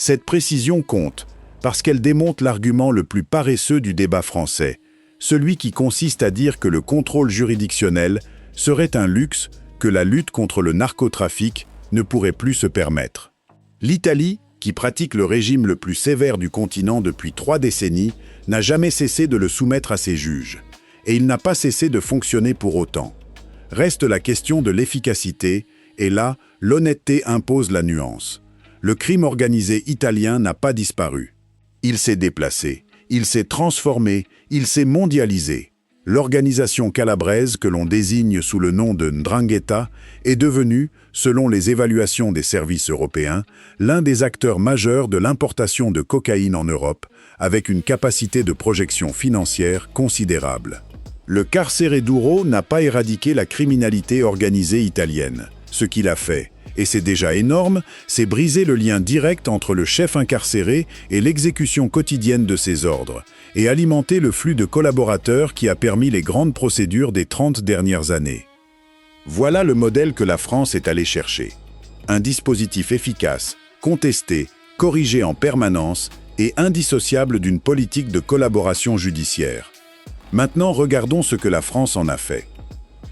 Cette précision compte, parce qu'elle démonte l'argument le plus paresseux du débat français, celui qui consiste à dire que le contrôle juridictionnel serait un luxe que la lutte contre le narcotrafic ne pourrait plus se permettre. L'Italie, qui pratique le régime le plus sévère du continent depuis 3 décennies, n'a jamais cessé de le soumettre à ses juges. Et il n'a pas cessé de fonctionner pour autant. Reste la question de l'efficacité Et là, l'honnêteté impose la nuance. Le crime organisé italien n'a pas disparu. Il s'est déplacé, il s'est transformé, il s'est mondialisé. L'organisation calabraise, que l'on désigne sous le nom de 'ndrangheta, est devenue, selon les évaluations des services européens, l'un des acteurs majeurs de l'importation de cocaïne en Europe, avec une capacité de projection financière considérable. Le carcere duro n'a pas éradiqué la criminalité organisée italienne. Ce qu'il a fait, et c'est déjà énorme, c'est briser le lien direct entre le chef incarcéré et l'exécution quotidienne de ses ordres, et alimenter le flux de collaborateurs qui a permis les grandes procédures des 30 dernières années. Voilà le modèle que la France est allée chercher. Un dispositif efficace, contesté, corrigé en permanence et indissociable d'une politique de collaboration judiciaire. Maintenant, regardons ce que la France en a fait.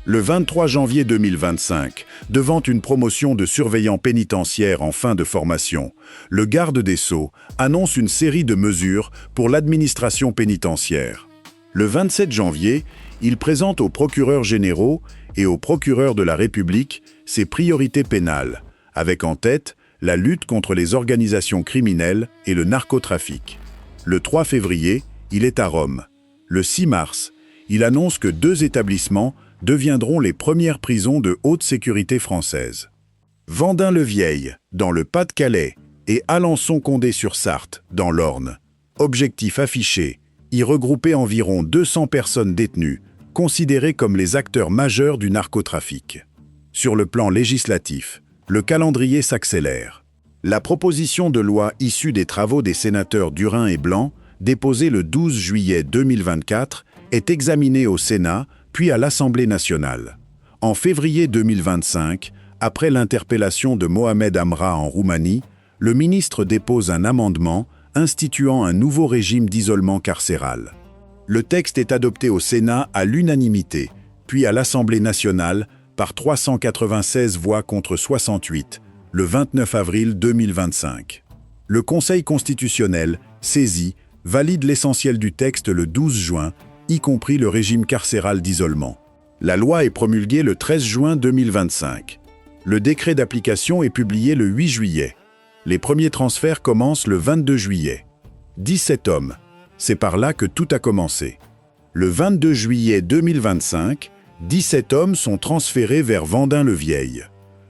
Le 23 janvier 2025, devant une promotion de surveillants pénitentiaires en fin de formation, le garde des Sceaux annonce une série de mesures pour l'administration pénitentiaire. Le 27 janvier, il présente aux procureurs généraux et aux procureurs de la République ses priorités pénales, avec en tête la lutte contre les organisations criminelles et le narcotrafic. Le 3 février, il est à Rome. Le 6 mars, il annonce que 2 établissements deviendront les premières prisons de haute sécurité françaises. Vendin-le-Vieil, dans le Pas-de-Calais, et Alençon-Condé-sur-Sarthe, dans l'Orne. Objectif affiché, y regrouper environ 200 personnes détenues, considérées comme les acteurs majeurs du narcotrafic. Sur le plan législatif, le calendrier s'accélère. La proposition de loi issue des travaux des sénateurs Durin et Blanc, déposée le 12 juillet 2024, est examinée au Sénat, puis à l'Assemblée nationale. En février 2025, après l'interpellation de Mohamed Amra en Roumanie, le ministre dépose un amendement instituant un nouveau régime d'isolement carcéral. Le texte est adopté au Sénat à l'unanimité, puis à l'Assemblée nationale par 396 voix contre 68, le 29 avril 2025. Le Conseil constitutionnel, saisi, valide l'essentiel du texte le 12 juin, y compris le régime carcéral d'isolement. La loi est promulguée le 13 juin 2025. Le décret d'application est publié le 8 juillet. Les premiers transferts commencent le 22 juillet. 17 hommes. C'est par là que tout a commencé. Le 22 juillet 2025, 17 hommes sont transférés vers Vendin-le-Vieil.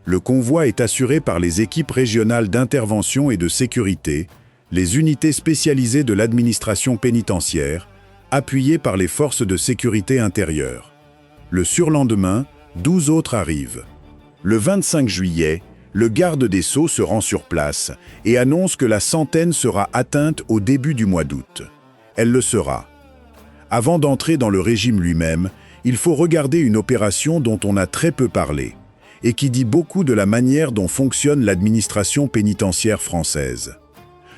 Le convoi est assuré par les équipes régionales d'intervention et de sécurité, les unités spécialisées de l'administration pénitentiaire, appuyées par les forces de sécurité intérieure. Le surlendemain, 12 autres arrivent. Le 25 juillet, le garde des Sceaux se rend sur place et annonce que la centaine sera atteinte au début du mois d'août. Elle le sera. Avant d'entrer dans le régime lui-même, il faut regarder une opération dont on a très peu parlé et qui dit beaucoup de la manière dont fonctionne l'administration pénitentiaire française.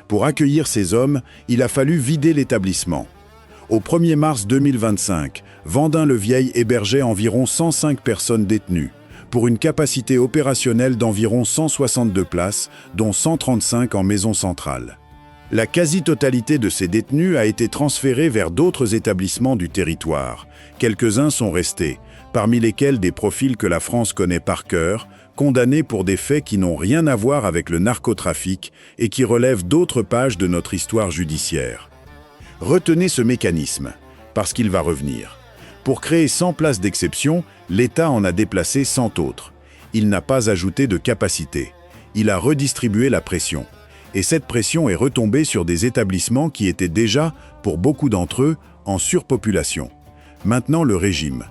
Pour accueillir ces hommes, il a fallu vider l'établissement. Au 1er mars 2025, Vendin-le-Vieil hébergeait environ 105 personnes détenues, pour une capacité opérationnelle d'environ 162 places, dont 135 en maison centrale. La quasi-totalité de ces détenus a été transférée vers d'autres établissements du territoire. Quelques-uns sont restés, parmi lesquels des profils que la France connaît par cœur, condamnés pour des faits qui n'ont rien à voir avec le narcotrafic et qui relèvent d'autres pages de notre histoire judiciaire. Retenez ce mécanisme, parce qu'il va revenir. Pour créer 100 places d'exception, l'État en a déplacé 100 autres. Il n'a pas ajouté de capacité. Il a redistribué la pression. Et cette pression est retombée sur des établissements qui étaient déjà, pour beaucoup d'entre eux, en surpopulation. Maintenant le régime.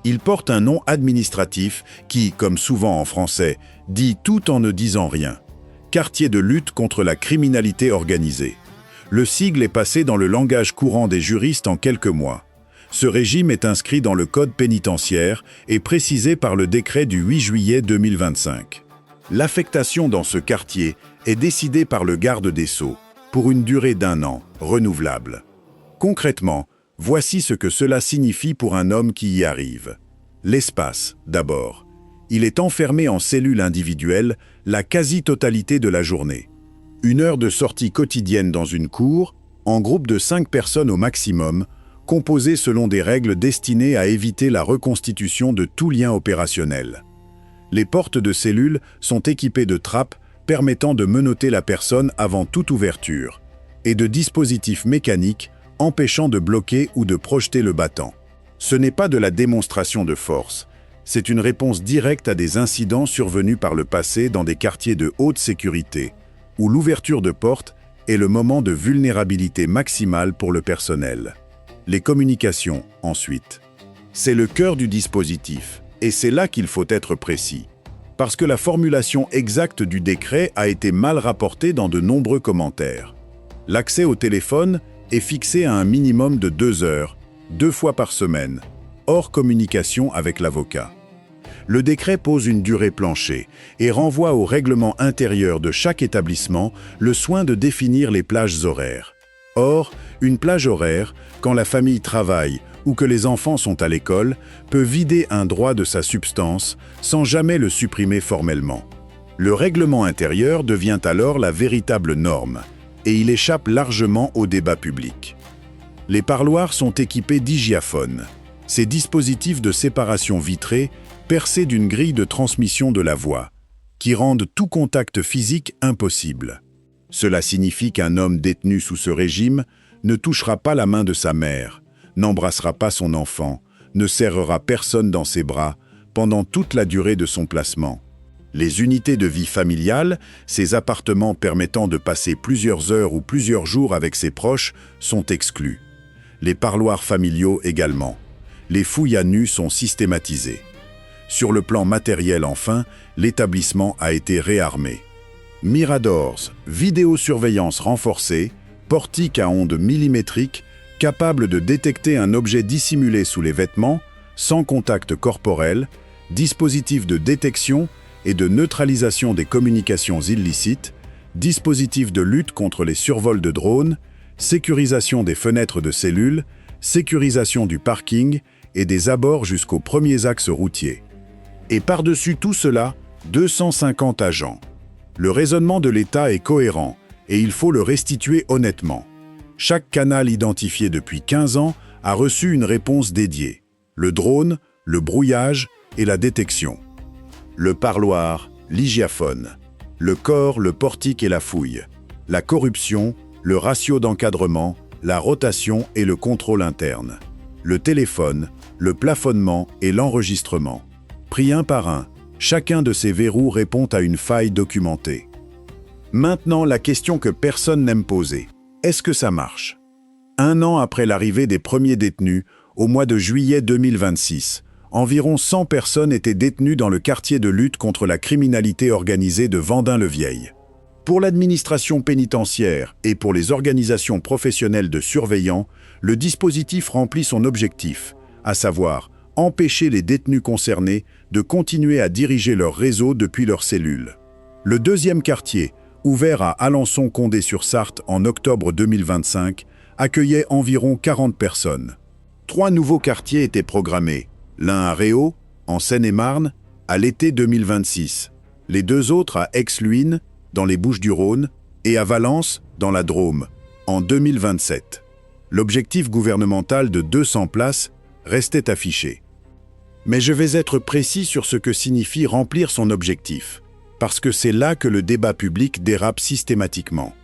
Il porte un nom administratif qui, comme souvent en français, dit tout en ne disant rien. Quartier de lutte contre la criminalité organisée. Le sigle est passé dans le langage courant des juristes en quelques mois. Ce régime est inscrit dans le Code pénitentiaire et précisé par le décret du 8 juillet 2025. L'affectation dans ce quartier est décidée par le garde des Sceaux, pour une durée d'1 an, renouvelable. Concrètement, voici ce que cela signifie pour un homme qui y arrive. L'espace, d'abord. Il est enfermé en cellule individuelle la quasi-totalité de la journée. 1 heure de sortie quotidienne dans une cour, en groupe de 5 personnes au maximum, composées selon des règles destinées à éviter la reconstitution de tout lien opérationnel. Les portes de cellules sont équipées de trappes permettant de menotter la personne avant toute ouverture, et de dispositifs mécaniques empêchant de bloquer ou de projeter le battant. Ce n'est pas de la démonstration de force, c'est une réponse directe à des incidents survenus par le passé dans des quartiers de haute sécurité, où l'ouverture de porte est le moment de vulnérabilité maximale pour le personnel. Les communications, ensuite. C'est le cœur du dispositif, et c'est là qu'il faut être précis. Parce que la formulation exacte du décret a été mal rapportée dans de nombreux commentaires. L'accès au téléphone est fixé à un minimum de 2 heures, 2 fois par semaine, hors communication avec l'avocat. Le décret pose une durée plancher et renvoie au règlement intérieur de chaque établissement le soin de définir les plages horaires. Or, une plage horaire, quand la famille travaille ou que les enfants sont à l'école, peut vider un droit de sa substance sans jamais le supprimer formellement. Le règlement intérieur devient alors la véritable norme, et il échappe largement au débat public. Les parloirs sont équipés d'hygiaphones, ces dispositifs de séparation vitrée percés d'une grille de transmission de la voix, qui rendent tout contact physique impossible. Cela signifie qu'un homme détenu sous ce régime ne touchera pas la main de sa mère, n'embrassera pas son enfant, ne serrera personne dans ses bras pendant toute la durée de son placement. Les unités de vie familiale, ces appartements permettant de passer plusieurs heures ou plusieurs jours avec ses proches, sont exclus. Les parloirs familiaux également. Les fouilles à nu sont systématisées. Sur le plan matériel enfin, l'établissement a été réarmé. Miradors, vidéosurveillance renforcée, portique à ondes millimétriques, capable de détecter un objet dissimulé sous les vêtements, sans contact corporel, dispositif de détection et de neutralisation des communications illicites, dispositif de lutte contre les survols de drones, sécurisation des fenêtres de cellules, sécurisation du parking et des abords jusqu'aux premiers axes routiers. Et par-dessus tout cela, 250 agents. Le raisonnement de l'État est cohérent et il faut le restituer honnêtement. Chaque canal identifié depuis 15 ans a reçu une réponse dédiée. Le drone, le brouillage et la détection. Le parloir, l'hygiaphone. Le corps, le portique et la fouille. La corruption, le ratio d'encadrement, la rotation et le contrôle interne. Le téléphone, le plafonnement et l'enregistrement. Pris un par un, chacun de ces verrous répond à une faille documentée. Maintenant, la question que personne n'aime poser. Est-ce que ça marche? 1 an après l'arrivée des premiers détenus, au mois de juillet 2026, environ 100 personnes étaient détenues dans le quartier de lutte contre la criminalité organisée de Vendin-le-Vieil. Pour l'administration pénitentiaire et pour les organisations professionnelles de surveillants, le dispositif remplit son objectif, à savoir empêcher les détenus concernés de continuer à diriger leur réseau depuis leurs cellules. Le deuxième quartier, ouvert à Alençon-Condé-sur-Sarthe en octobre 2025, accueillait environ 40 personnes. 3 nouveaux quartiers étaient programmés, l'un à Réau, en Seine-et-Marne, à l'été 2026, les 2 autres à Aix-Luynes, dans les Bouches-du-Rhône, et à Valence, dans la Drôme, en 2027. L'objectif gouvernemental de 200 places restait affiché. Mais je vais être précis sur ce que signifie remplir son objectif, parce que c'est là que le débat public dérape systématiquement.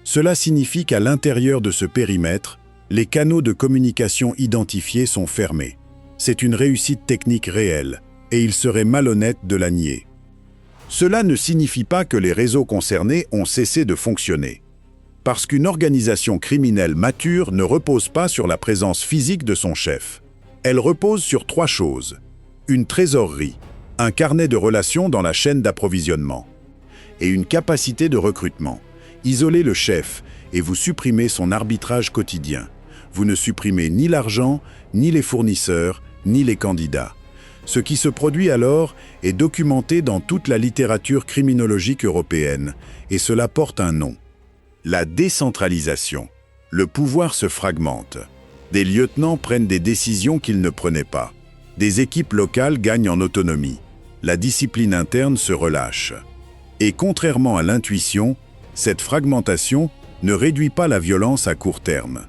Cela signifie qu'à l'intérieur de ce périmètre, les canaux de communication identifiés sont fermés. C'est une réussite technique réelle, et il serait malhonnête de la nier. Cela ne signifie pas que les réseaux concernés ont cessé de fonctionner. Parce qu'une organisation criminelle mature ne repose pas sur la présence physique de son chef. Elle repose sur 3 choses. Une trésorerie, un carnet de relations dans la chaîne d'approvisionnement, et une capacité de recrutement. Isolez le chef et vous supprimez son arbitrage quotidien. Vous ne supprimez ni l'argent, ni les fournisseurs, ni les candidats. Ce qui se produit alors est documenté dans toute la littérature criminologique européenne, et cela porte un nom. La décentralisation. Le pouvoir se fragmente. Des lieutenants prennent des décisions qu'ils ne prenaient pas. Des équipes locales gagnent en autonomie. La discipline interne se relâche. Et contrairement à l'intuition, cette fragmentation ne réduit pas la violence à court terme.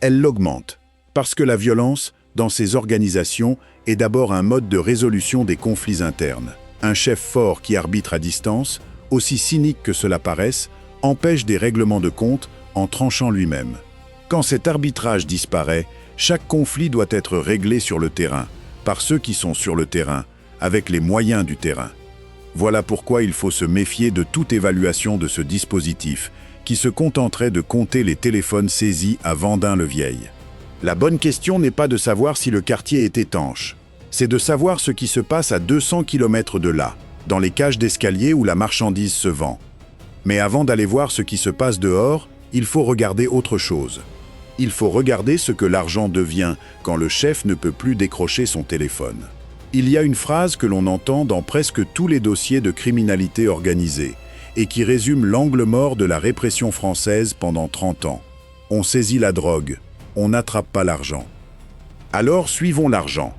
Elle l'augmente, parce que la violence, dans ces organisations, est d'abord un mode de résolution des conflits internes. Un chef fort qui arbitre à distance, aussi cynique que cela paraisse, empêche des règlements de compte en tranchant lui-même. Quand cet arbitrage disparaît, chaque conflit doit être réglé sur le terrain, par ceux qui sont sur le terrain, avec les moyens du terrain. Voilà pourquoi il faut se méfier de toute évaluation de ce dispositif, qui se contenterait de compter les téléphones saisis à Vendin-le-Vieil. La bonne question n'est pas de savoir si le quartier est étanche, c'est de savoir ce qui se passe à 200 km de là, dans les cages d'escalier où la marchandise se vend. Mais avant d'aller voir ce qui se passe dehors, il faut regarder autre chose. Il faut regarder ce que l'argent devient quand le chef ne peut plus décrocher son téléphone. Il y a une phrase que l'on entend dans presque tous les dossiers de criminalité organisée et qui résume l'angle mort de la répression française pendant 30 ans. On saisit la drogue, on n'attrape pas l'argent. Alors suivons l'argent,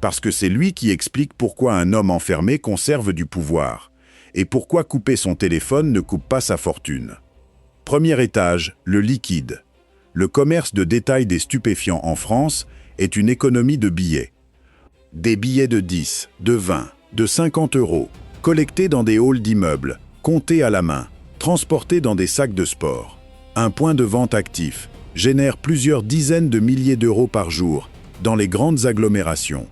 parce que c'est lui qui explique pourquoi un homme enfermé conserve du pouvoir et pourquoi couper son téléphone ne coupe pas sa fortune. Premier étage, le liquide. Le commerce de détail des stupéfiants en France est une économie de billets. Des billets de 10, de 20, de 50 euros, collectés dans des halls d'immeubles, comptés à la main, transportés dans des sacs de sport. Un point de vente actif génère plusieurs dizaines de milliers d'euros par jour dans les grandes agglomérations.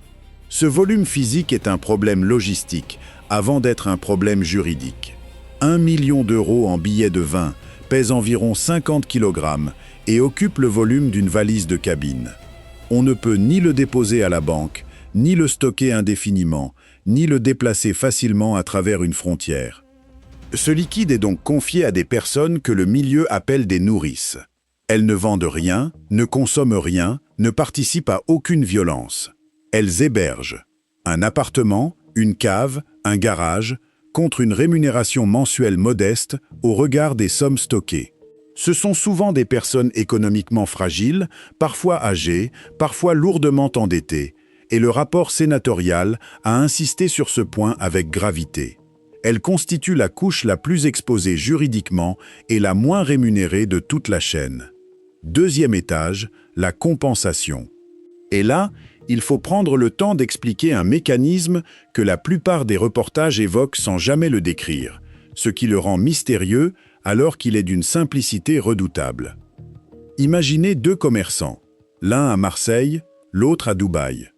Ce volume physique est un problème logistique avant d'être un problème juridique. 1 million d'euros en billets de vin pèse environ 50 kg et occupe le volume d'une valise de cabine. On ne peut ni le déposer à la banque, ni le stocker indéfiniment, ni le déplacer facilement à travers une frontière. Ce liquide est donc confié à des personnes que le milieu appelle des nourrices. Elles ne vendent rien, ne consomment rien, ne participent à aucune violence. Elles hébergent un appartement, une cave, un garage, contre une rémunération mensuelle modeste au regard des sommes stockées. Ce sont souvent des personnes économiquement fragiles, parfois âgées, parfois lourdement endettées, et le rapport sénatorial a insisté sur ce point avec gravité. Elles constituent la couche la plus exposée juridiquement et la moins rémunérée de toute la chaîne. Deuxième étage, la compensation. Et là, il faut prendre le temps d'expliquer un mécanisme que la plupart des reportages évoquent sans jamais le décrire, ce qui le rend mystérieux alors qu'il est d'une simplicité redoutable. Imaginez deux commerçants, l'un à Marseille, l'autre à Dubaï.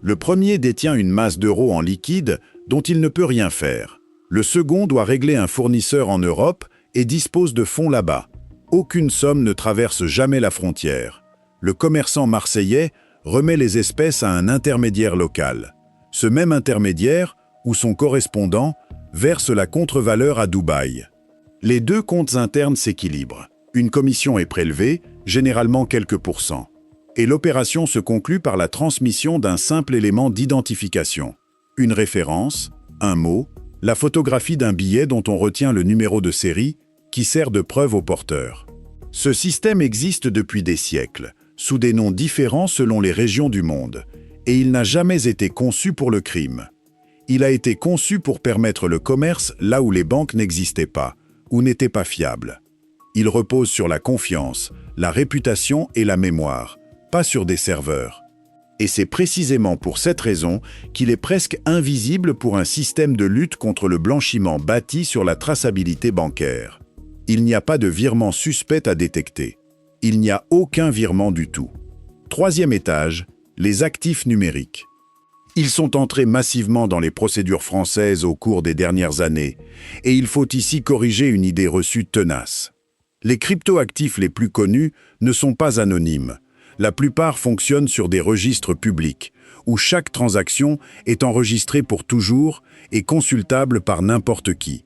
Le premier détient une masse d'euros en liquide dont il ne peut rien faire. Le second doit régler un fournisseur en Europe et dispose de fonds là-bas. Aucune somme ne traverse jamais la frontière. Le commerçant marseillais remet les espèces à un intermédiaire local. Ce même intermédiaire, ou son correspondant, verse la contre-valeur à Dubaï. Les deux comptes internes s'équilibrent. Une commission est prélevée, généralement quelques pourcents. Et l'opération se conclut par la transmission d'un simple élément d'identification. Une référence, un mot, la photographie d'un billet dont on retient le numéro de série, qui sert de preuve au porteur. Ce système existe depuis des siècles, sous des noms différents selon les régions du monde, et il n'a jamais été conçu pour le crime. Il a été conçu pour permettre le commerce là où les banques n'existaient pas, ou n'étaient pas fiables. Il repose sur la confiance, la réputation et la mémoire, pas sur des serveurs. Et c'est précisément pour cette raison qu'il est presque invisible pour un système de lutte contre le blanchiment bâti sur la traçabilité bancaire. Il n'y a pas de virement suspect à détecter. Il n'y a aucun virement du tout. Troisième étage, les actifs numériques. Ils sont entrés massivement dans les procédures françaises au cours des dernières années, et il faut ici corriger une idée reçue tenace. Les cryptoactifs les plus connus ne sont pas anonymes. La plupart fonctionnent sur des registres publics, où chaque transaction est enregistrée pour toujours et consultable par n'importe qui.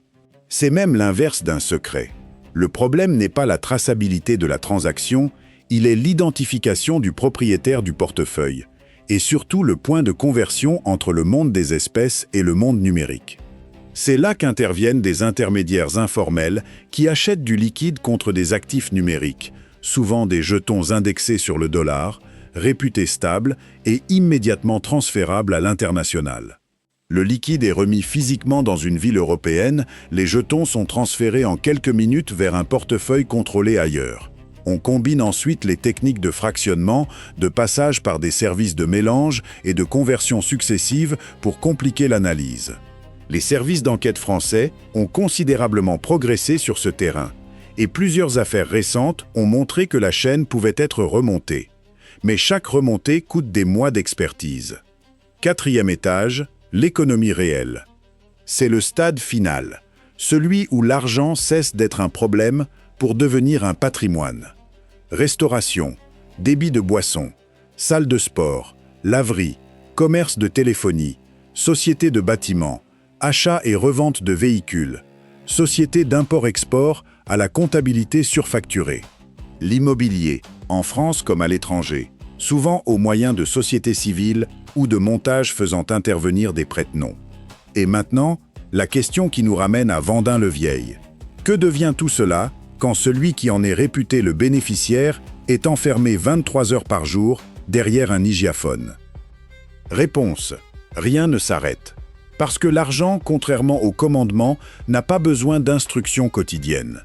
C'est même l'inverse d'un secret. Le problème n'est pas la traçabilité de la transaction, il est l'identification du propriétaire du portefeuille, et surtout le point de conversion entre le monde des espèces et le monde numérique. C'est là qu'interviennent des intermédiaires informels qui achètent du liquide contre des actifs numériques, souvent des jetons indexés sur le dollar, réputés stables et immédiatement transférables à l'international. Le liquide est remis physiquement dans une ville européenne, les jetons sont transférés en quelques minutes vers un portefeuille contrôlé ailleurs. On combine ensuite les techniques de fractionnement, de passage par des services de mélange et de conversion successives pour compliquer l'analyse. Les services d'enquête français ont considérablement progressé sur ce terrain, et plusieurs affaires récentes ont montré que la chaîne pouvait être remontée. Mais chaque remontée coûte des mois d'expertise. 4e étage, l'économie réelle. C'est le stade final, celui où l'argent cesse d'être un problème pour devenir un patrimoine. Restauration, débit de boissons, salle de sport, laverie, commerce de téléphonie, société de bâtiments, achat et revente de véhicules, société d'import-export à la comptabilité surfacturée. L'immobilier, en France comme à l'étranger, souvent au moyen de sociétés civiles ou de montages faisant intervenir des prête-noms. Et maintenant, la question qui nous ramène à Vendin-le-Vieil. Que devient tout cela quand celui qui en est réputé le bénéficiaire est enfermé 23 heures par jour derrière un hygiaphone? Réponse: rien ne s'arrête. Parce que l'argent, contrairement au commandement, n'a pas besoin d'instructions quotidiennes.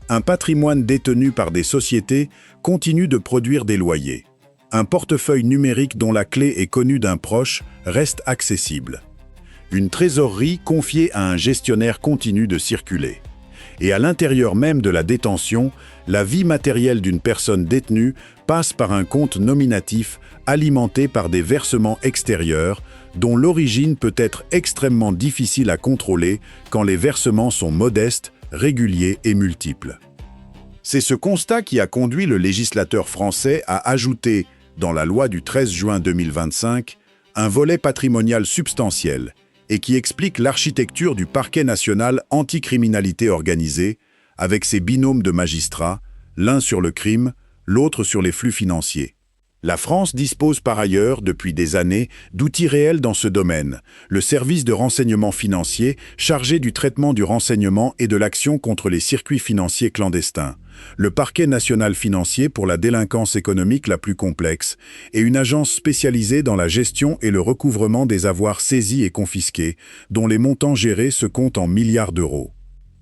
Un patrimoine détenu par des sociétés continue de produire des loyers. Un portefeuille numérique dont la clé est connue d'un proche reste accessible. Une trésorerie confiée à un gestionnaire continue de circuler. Et à l'intérieur même de la détention, la vie matérielle d'une personne détenue passe par un compte nominatif alimenté par des versements extérieurs dont l'origine peut être extrêmement difficile à contrôler quand les versements sont modestes, réguliers et multiples. C'est ce constat qui a conduit le législateur français à ajouter, dans la loi du 13 juin 2025, un volet patrimonial substantiel et qui explique l'architecture du parquet national anticriminalité organisée, avec ses binômes de magistrats, l'un sur le crime, l'autre sur les flux financiers. La France dispose par ailleurs, depuis des années, d'outils réels dans ce domaine, le service de renseignement financier chargé du traitement du renseignement et de l'action contre les circuits financiers clandestins, le parquet national financier pour la délinquance économique la plus complexe et une agence spécialisée dans la gestion et le recouvrement des avoirs saisis et confisqués, dont les montants gérés se comptent en milliards d'euros.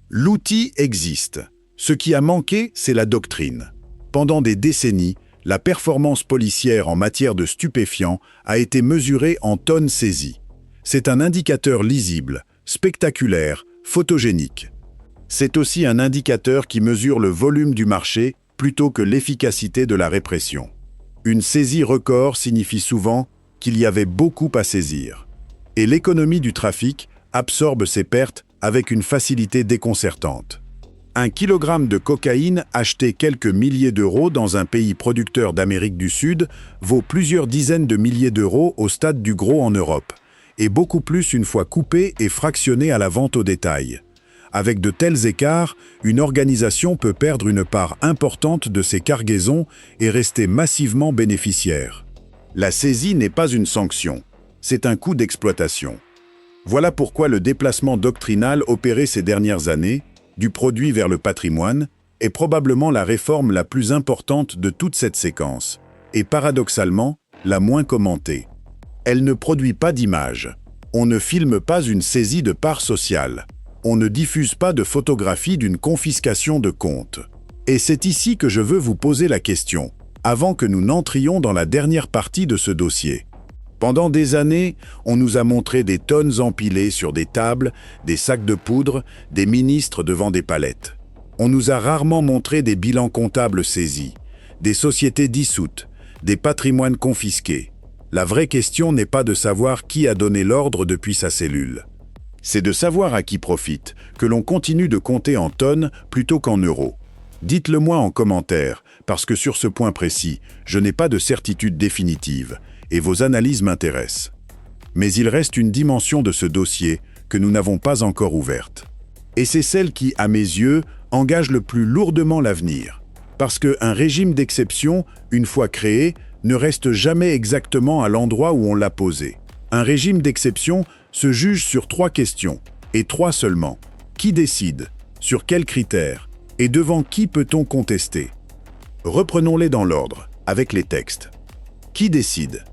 L'outil existe. Ce qui a manqué, c'est la doctrine. Pendant des décennies, la performance policière en matière de stupéfiants a été mesurée en tonnes saisies. C'est un indicateur lisible, spectaculaire, photogénique. C'est aussi un indicateur qui mesure le volume du marché plutôt que l'efficacité de la répression. Une saisie record signifie souvent qu'il y avait beaucoup à saisir. Et l'économie du trafic absorbe ces pertes avec une facilité déconcertante. 1 kilogramme de cocaïne acheté quelques milliers d'euros dans un pays producteur d'Amérique du Sud vaut plusieurs dizaines de milliers d'euros au stade du gros en Europe, et beaucoup plus une fois coupé et fractionné à la vente au détail. Avec de tels écarts, une organisation peut perdre une part importante de ses cargaisons et rester massivement bénéficiaire. La saisie n'est pas une sanction, c'est un coût d'exploitation. Voilà pourquoi le déplacement doctrinal opéré ces dernières années, du produit vers le patrimoine, est probablement la réforme la plus importante de toute cette séquence, et paradoxalement, la moins commentée. Elle ne produit pas d'image. On ne filme pas une saisie de parts sociales. On ne diffuse pas de photographie d'une confiscation de comptes. Et c'est ici que je veux vous poser la question, avant que nous n'entrions dans la dernière partie de ce dossier. Pendant des années, on nous a montré des tonnes empilées sur des tables, des sacs de poudre, des ministres devant des palettes. On nous a rarement montré des bilans comptables saisis, des sociétés dissoutes, des patrimoines confisqués. La vraie question n'est pas de savoir qui a donné l'ordre depuis sa cellule. C'est de savoir à qui profite, que l'on continue de compter en tonnes plutôt qu'en euros. Dites-le moi en commentaire, parce que sur ce point précis, je n'ai pas de certitude définitive, et vos analyses m'intéressent. Mais il reste une dimension de ce dossier que nous n'avons pas encore ouverte. Et c'est celle qui, à mes yeux, engage le plus lourdement l'avenir. Parce qu'un régime d'exception, une fois créé, ne reste jamais exactement à l'endroit où on l'a posé. Un régime d'exception se juge sur 3 questions, et 3 seulement. Qui décide? Sur quels critères? Et devant qui peut-on contester? Reprenons-les dans l'ordre, avec les textes. Qui décide?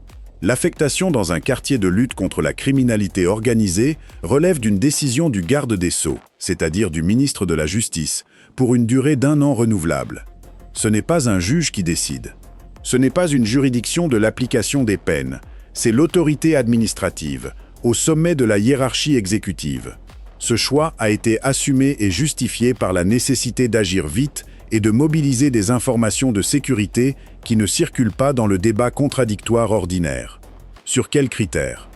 L'affectation dans un quartier de lutte contre la criminalité organisée relève d'une décision du garde des Sceaux, c'est-à-dire du ministre de la Justice, pour une durée d'1 an renouvelable. Ce n'est pas un juge qui décide. Ce n'est pas une juridiction de l'application des peines, c'est l'autorité administrative, au sommet de la hiérarchie exécutive. Ce choix a été assumé et justifié par la nécessité d'agir vite et de mobiliser des informations de sécurité qui ne circulent pas dans le débat contradictoire ordinaire. Sur quels critères ?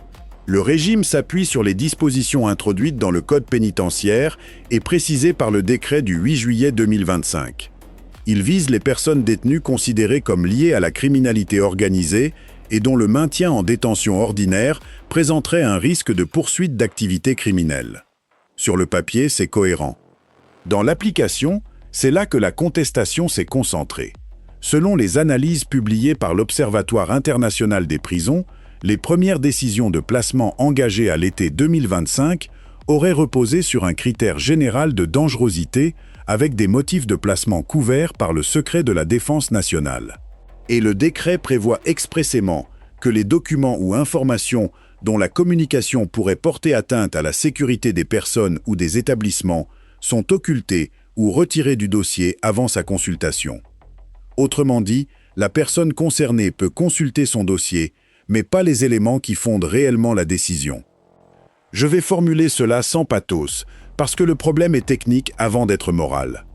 Le régime s'appuie sur les dispositions introduites dans le Code pénitentiaire et précisées par le décret du 8 juillet 2025. Il vise les personnes détenues considérées comme liées à la criminalité organisée et dont le maintien en détention ordinaire présenterait un risque de poursuite d'activités criminelles. Sur le papier, c'est cohérent. Dans l'application, c'est là que la contestation s'est concentrée. Selon les analyses publiées par l'Observatoire international des prisons, les premières décisions de placement engagées à l'été 2025 auraient reposé sur un critère général de dangerosité avec des motifs de placement couverts par le secret de la défense nationale. Et le décret prévoit expressément que les documents ou informations dont la communication pourrait porter atteinte à la sécurité des personnes ou des établissements sont occultés ou retirés du dossier avant sa consultation. Autrement dit, la personne concernée peut consulter son dossier, mais pas les éléments qui fondent réellement la décision. Je vais formuler cela sans pathos, parce que le problème est technique avant d'être moral.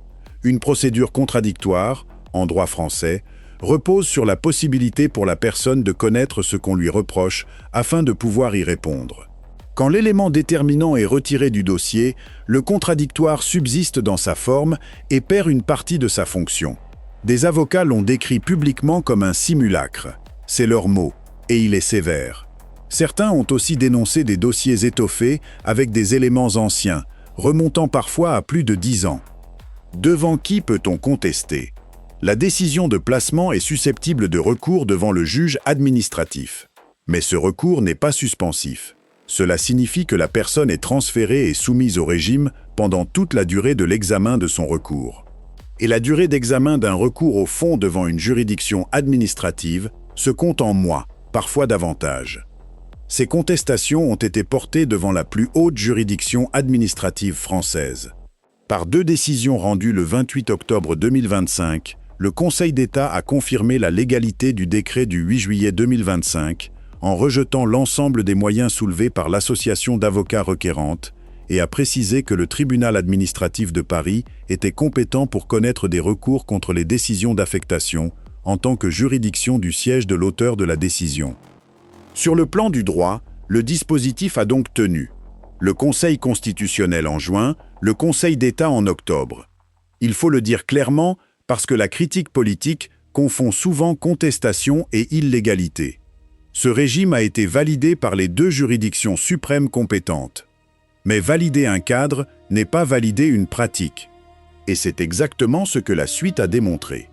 Une procédure contradictoire, en droit français, repose sur la possibilité pour la personne de connaître ce qu'on lui reproche afin de pouvoir y répondre. Quand l'élément déterminant est retiré du dossier, le contradictoire subsiste dans sa forme et perd une partie de sa fonction. Des avocats l'ont décrit publiquement comme un simulacre. C'est leur mot, et il est sévère. Certains ont aussi dénoncé des dossiers étoffés avec des éléments anciens, remontant parfois à plus de 10 ans. Devant qui peut-on contester ? La décision de placement est susceptible de recours devant le juge administratif. Mais ce recours n'est pas suspensif. Cela signifie que la personne est transférée et soumise au régime pendant toute la durée de l'examen de son recours. Et la durée d'examen d'un recours au fond devant une juridiction administrative se compte en mois, parfois davantage. Ces contestations ont été portées devant la plus haute juridiction administrative française. Par 2 décisions rendues le 28 octobre 2025, le Conseil d'État a confirmé la légalité du décret du 8 juillet 2025 en rejetant l'ensemble des moyens soulevés par l'association d'avocats requérantes et a précisé que le tribunal administratif de Paris était compétent pour connaître des recours contre les décisions d'affectation en tant que juridiction du siège de l'auteur de la décision. Sur le plan du droit, le dispositif a donc tenu. Le Conseil constitutionnel en juin, le Conseil d'État en octobre. Il faut le dire clairement parce que la critique politique confond souvent contestation et illégalité. Ce régime a été validé par les 2 juridictions suprêmes compétentes. Mais valider un cadre n'est pas valider une pratique. Et c'est exactement ce que la suite a démontré.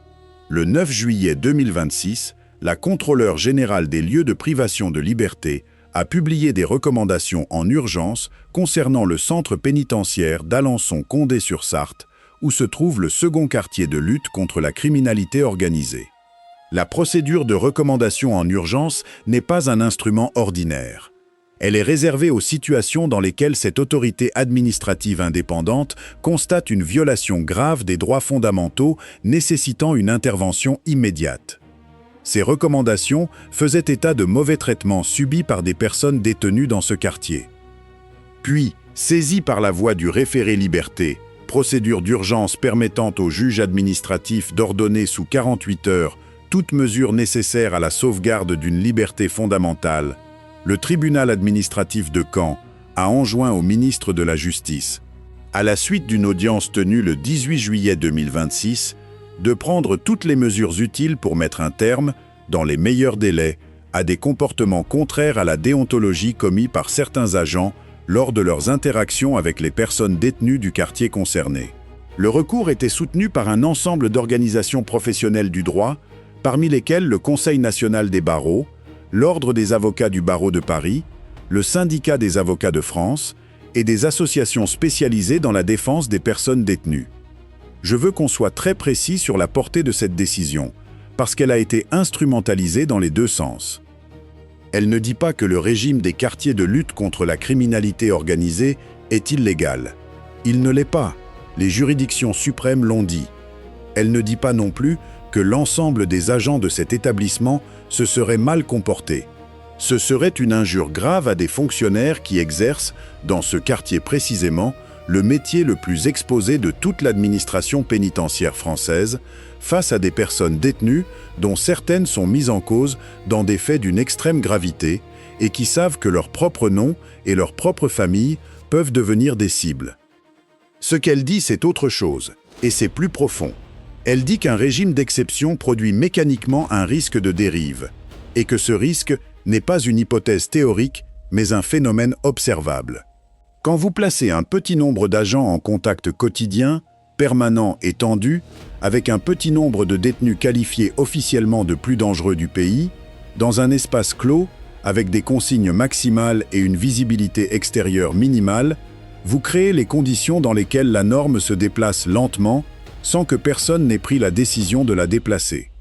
Le 9 juillet 2026, la contrôleure générale des lieux de privation de liberté a publié des recommandations en urgence concernant le centre pénitentiaire d'Alençon-Condé-sur-Sarthe, où se trouve le second quartier de lutte contre la criminalité organisée. La procédure de recommandation en urgence n'est pas un instrument ordinaire. Elle est réservée aux situations dans lesquelles cette autorité administrative indépendante constate une violation grave des droits fondamentaux nécessitant une intervention immédiate. Ces recommandations faisaient état de mauvais traitements subis par des personnes détenues dans ce quartier. Puis, saisies par la voie du référé liberté, procédure d'urgence permettant au juge administratif d'ordonner sous 48 heures toute mesure nécessaire à la sauvegarde d'une liberté fondamentale, le tribunal administratif de Caen a enjoint au ministre de la Justice, à la suite d'une audience tenue le 18 juillet 2026, de prendre toutes les mesures utiles pour mettre un terme, dans les meilleurs délais, à des comportements contraires à la déontologie commis par certains agents lors de leurs interactions avec les personnes détenues du quartier concerné. Le recours était soutenu par un ensemble d'organisations professionnelles du droit, parmi lesquelles le Conseil national des barreaux, l'Ordre des avocats du barreau de Paris, le Syndicat des avocats de France et des associations spécialisées dans la défense des personnes détenues. Je veux qu'on soit très précis sur la portée de cette décision, parce qu'elle a été instrumentalisée dans les 2 sens. Elle ne dit pas que le régime des quartiers de lutte contre la criminalité organisée est illégal. Il ne l'est pas. Les juridictions suprêmes l'ont dit. Elle ne dit pas non plus que l'ensemble des agents de cet établissement se seraient mal comportés. Ce serait une injure grave à des fonctionnaires qui exercent, dans ce quartier précisément, le métier le plus exposé de toute l'administration pénitentiaire française, face à des personnes détenues dont certaines sont mises en cause dans des faits d'une extrême gravité et qui savent que leur propre nom et leur propre famille peuvent devenir des cibles. Ce qu'elle dit, c'est autre chose, et c'est plus profond. Elle dit qu'un régime d'exception produit mécaniquement un risque de dérive, et que ce risque n'est pas une hypothèse théorique, mais un phénomène observable. Quand vous placez un petit nombre d'agents en contact quotidien, permanent et tendu, avec un petit nombre de détenus qualifiés officiellement de plus dangereux du pays, dans un espace clos, avec des consignes maximales et une visibilité extérieure minimale, vous créez les conditions dans lesquelles la norme se déplace lentement, sans que personne n'ait pris la décision de la déplacer.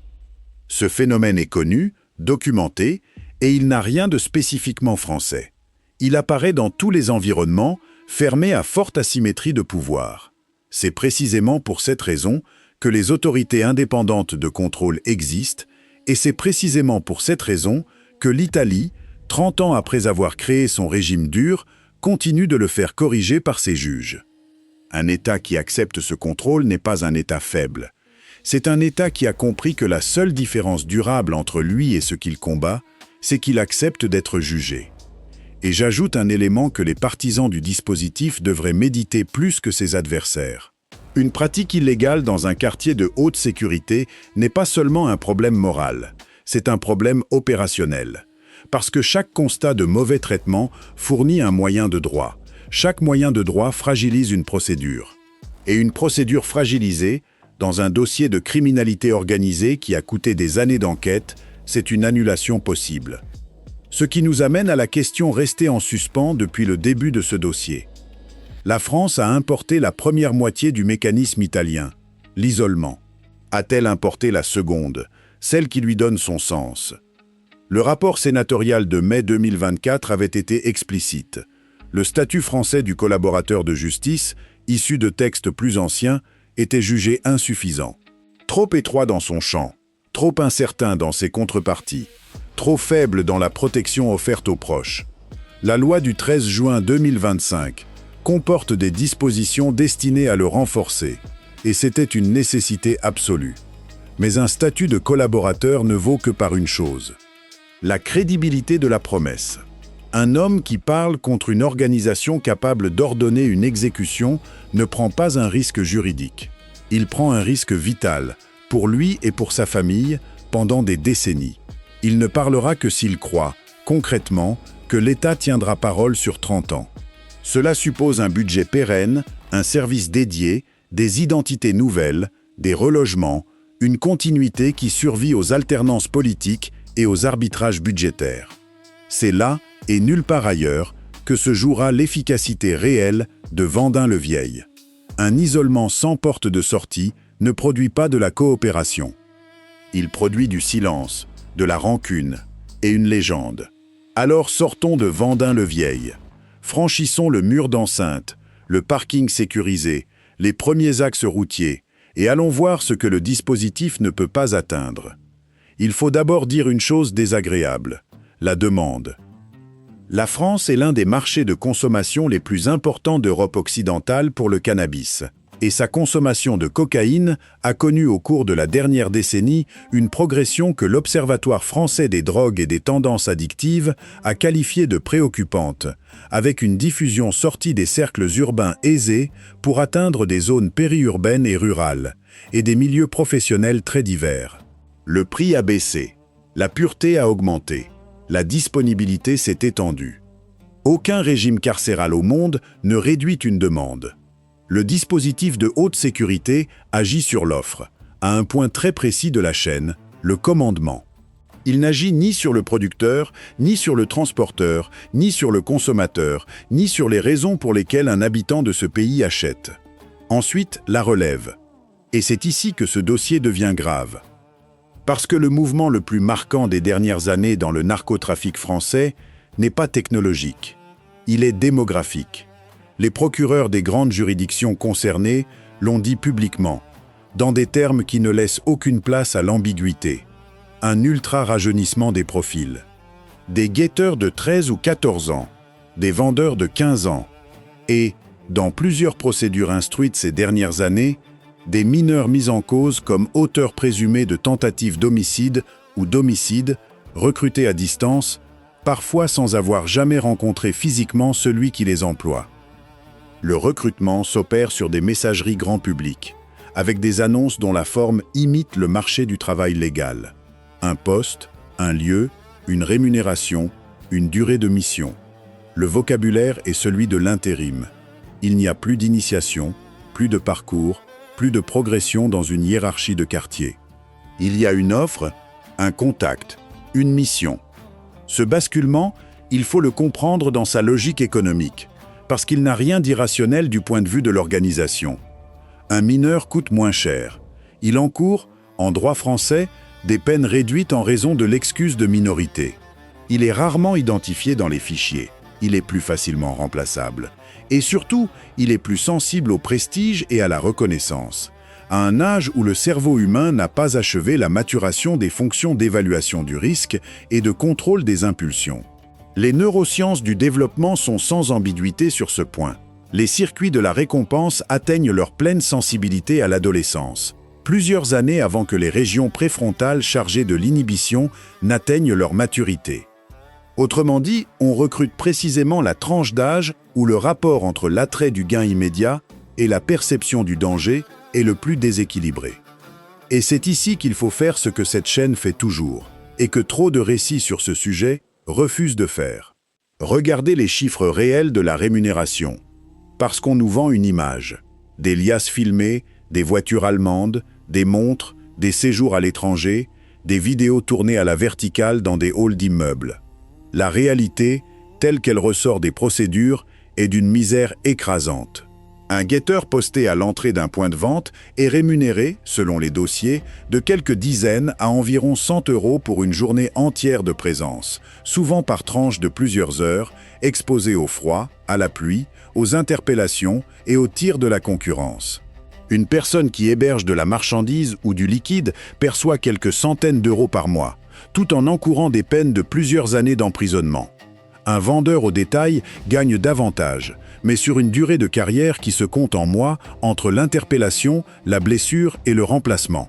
Ce phénomène est connu, documenté, et il n'a rien de spécifiquement français. Il apparaît dans tous les environnements, fermés à forte asymétrie de pouvoir. C'est précisément pour cette raison que les autorités indépendantes de contrôle existent, et c'est précisément pour cette raison que l'Italie, 30 ans après avoir créé son régime dur, continue de le faire corriger par ses juges. Un État qui accepte ce contrôle n'est pas un État faible. C'est un État qui a compris que la seule différence durable entre lui et ce qu'il combat, c'est qu'il accepte d'être jugé. Et j'ajoute un élément que les partisans du dispositif devraient méditer plus que ses adversaires. Une pratique illégale dans un quartier de haute sécurité n'est pas seulement un problème moral, c'est un problème opérationnel. Parce que chaque constat de mauvais traitement fournit un moyen de droit. Chaque moyen de droit fragilise une procédure. Et une procédure fragilisée, dans un dossier de criminalité organisée qui a coûté des années d'enquête, c'est une annulation possible. Ce qui nous amène à la question restée en suspens depuis le début de ce dossier. La France a importé la première moitié du mécanisme italien, l'isolement. A-t-elle importé la seconde, celle qui lui donne son sens? Le rapport sénatorial de mai 2024 avait été explicite. Le statut français du collaborateur de justice, issu de textes plus anciens, était jugé insuffisant. Trop étroit dans son champ, trop incertain dans ses contreparties, trop faible dans la protection offerte aux proches. La loi du 13 juin 2025 comporte des dispositions destinées à le renforcer, et c'était une nécessité absolue. Mais un statut de collaborateur ne vaut que par une chose: la crédibilité de la promesse. Un homme qui parle contre une organisation capable d'ordonner une exécution ne prend pas un risque juridique. Il prend un risque vital, pour lui et pour sa famille, pendant des décennies. Il ne parlera que s'il croit, concrètement, que l'État tiendra parole sur 30 ans. Cela suppose un budget pérenne, un service dédié, des identités nouvelles, des relogements, une continuité qui survit aux alternances politiques et aux arbitrages budgétaires. C'est là, et nulle part ailleurs, que se jouera l'efficacité réelle de Vendin-le-Vieil. Un isolement sans porte de sortie ne produit pas de la coopération. Il produit du silence, de la rancune et une légende. Alors sortons de Vendin-le-Vieil. Franchissons le mur d'enceinte, le parking sécurisé, les premiers axes routiers, et allons voir ce que le dispositif ne peut pas atteindre. Il faut d'abord dire une chose désagréable: la demande. La France est l'un des marchés de consommation les plus importants d'Europe occidentale pour le cannabis, et sa consommation de cocaïne a connu au cours de la dernière décennie une progression que l'Observatoire français des drogues et des tendances addictives a qualifiée de préoccupante, avec une diffusion sortie des cercles urbains aisés pour atteindre des zones périurbaines et rurales, et des milieux professionnels très divers. Le prix a baissé, la pureté a augmenté, la disponibilité s'est étendue. Aucun régime carcéral au monde ne réduit une demande. Le dispositif de haute sécurité agit sur l'offre, à un point très précis de la chaîne, le commandement. Il n'agit ni sur le producteur, ni sur le transporteur, ni sur le consommateur, ni sur les raisons pour lesquelles un habitant de ce pays achète. Ensuite, la relève. Et c'est ici que ce dossier devient grave. Parce que le mouvement le plus marquant des dernières années dans le narcotrafic français n'est pas technologique, il est démographique. Les procureurs des grandes juridictions concernées l'ont dit publiquement, dans des termes qui ne laissent aucune place à l'ambiguïté. Un ultra-rajeunissement des profils. des guetteurs de 13 ou 14 ans, des vendeurs de 15 ans et, dans plusieurs procédures instruites ces dernières années, des mineurs mis en cause comme auteurs présumés de tentatives d'homicide ou d'homicide, recrutés à distance, parfois sans avoir jamais rencontré physiquement celui qui les emploie. Le recrutement s'opère sur des messageries grand public, avec des annonces dont la forme imite le marché du travail légal. Un poste, un lieu, une rémunération, une durée de mission. Le vocabulaire est celui de l'intérim. Il n'y a plus d'initiation, plus de parcours, plus de progression dans une hiérarchie de quartier. Il y a une offre, un contact, une mission. Ce basculement, il faut le comprendre dans sa logique économique, parce qu'il n'a rien d'irrationnel du point de vue de l'organisation. Un mineur coûte moins cher. Il encourt, en droit français, des peines réduites en raison de l'excuse de minorité. Il est rarement identifié dans les fichiers. Il est plus facilement remplaçable. Et surtout, il est plus sensible au prestige et à la reconnaissance, à un âge où le cerveau humain n'a pas achevé la maturation des fonctions d'évaluation du risque et de contrôle des impulsions. Les neurosciences du développement sont sans ambiguïté sur ce point. Les circuits de la récompense atteignent leur pleine sensibilité à l'adolescence, plusieurs années avant que les régions préfrontales chargées de l'inhibition n'atteignent leur maturité. Autrement dit, on recrute précisément la tranche d'âge où le rapport entre l'attrait du gain immédiat et la perception du danger est le plus déséquilibré. Et c'est ici qu'il faut faire ce que cette chaîne fait toujours, et que trop de récits sur ce sujet refusent de faire. Regardez les chiffres réels de la rémunération. Parce qu'on nous vend une image. Des liasses filmées, des voitures allemandes, des montres, des séjours à l'étranger, des vidéos tournées à la verticale dans des halls d'immeubles. La réalité, telle qu'elle ressort des procédures, est d'une misère écrasante. Un guetteur posté à l'entrée d'un point de vente est rémunéré, selon les dossiers, de quelques dizaines à environ 100 € pour une journée entière de présence, souvent par tranches de plusieurs heures, exposé au froid, à la pluie, aux interpellations et aux tirs de la concurrence. Une personne qui héberge de la marchandise ou du liquide perçoit quelques centaines d'euros par mois, tout en encourant des peines de plusieurs années d'emprisonnement. Un vendeur au détail gagne davantage, mais sur une durée de carrière qui se compte en mois entre l'interpellation, la blessure et le remplacement.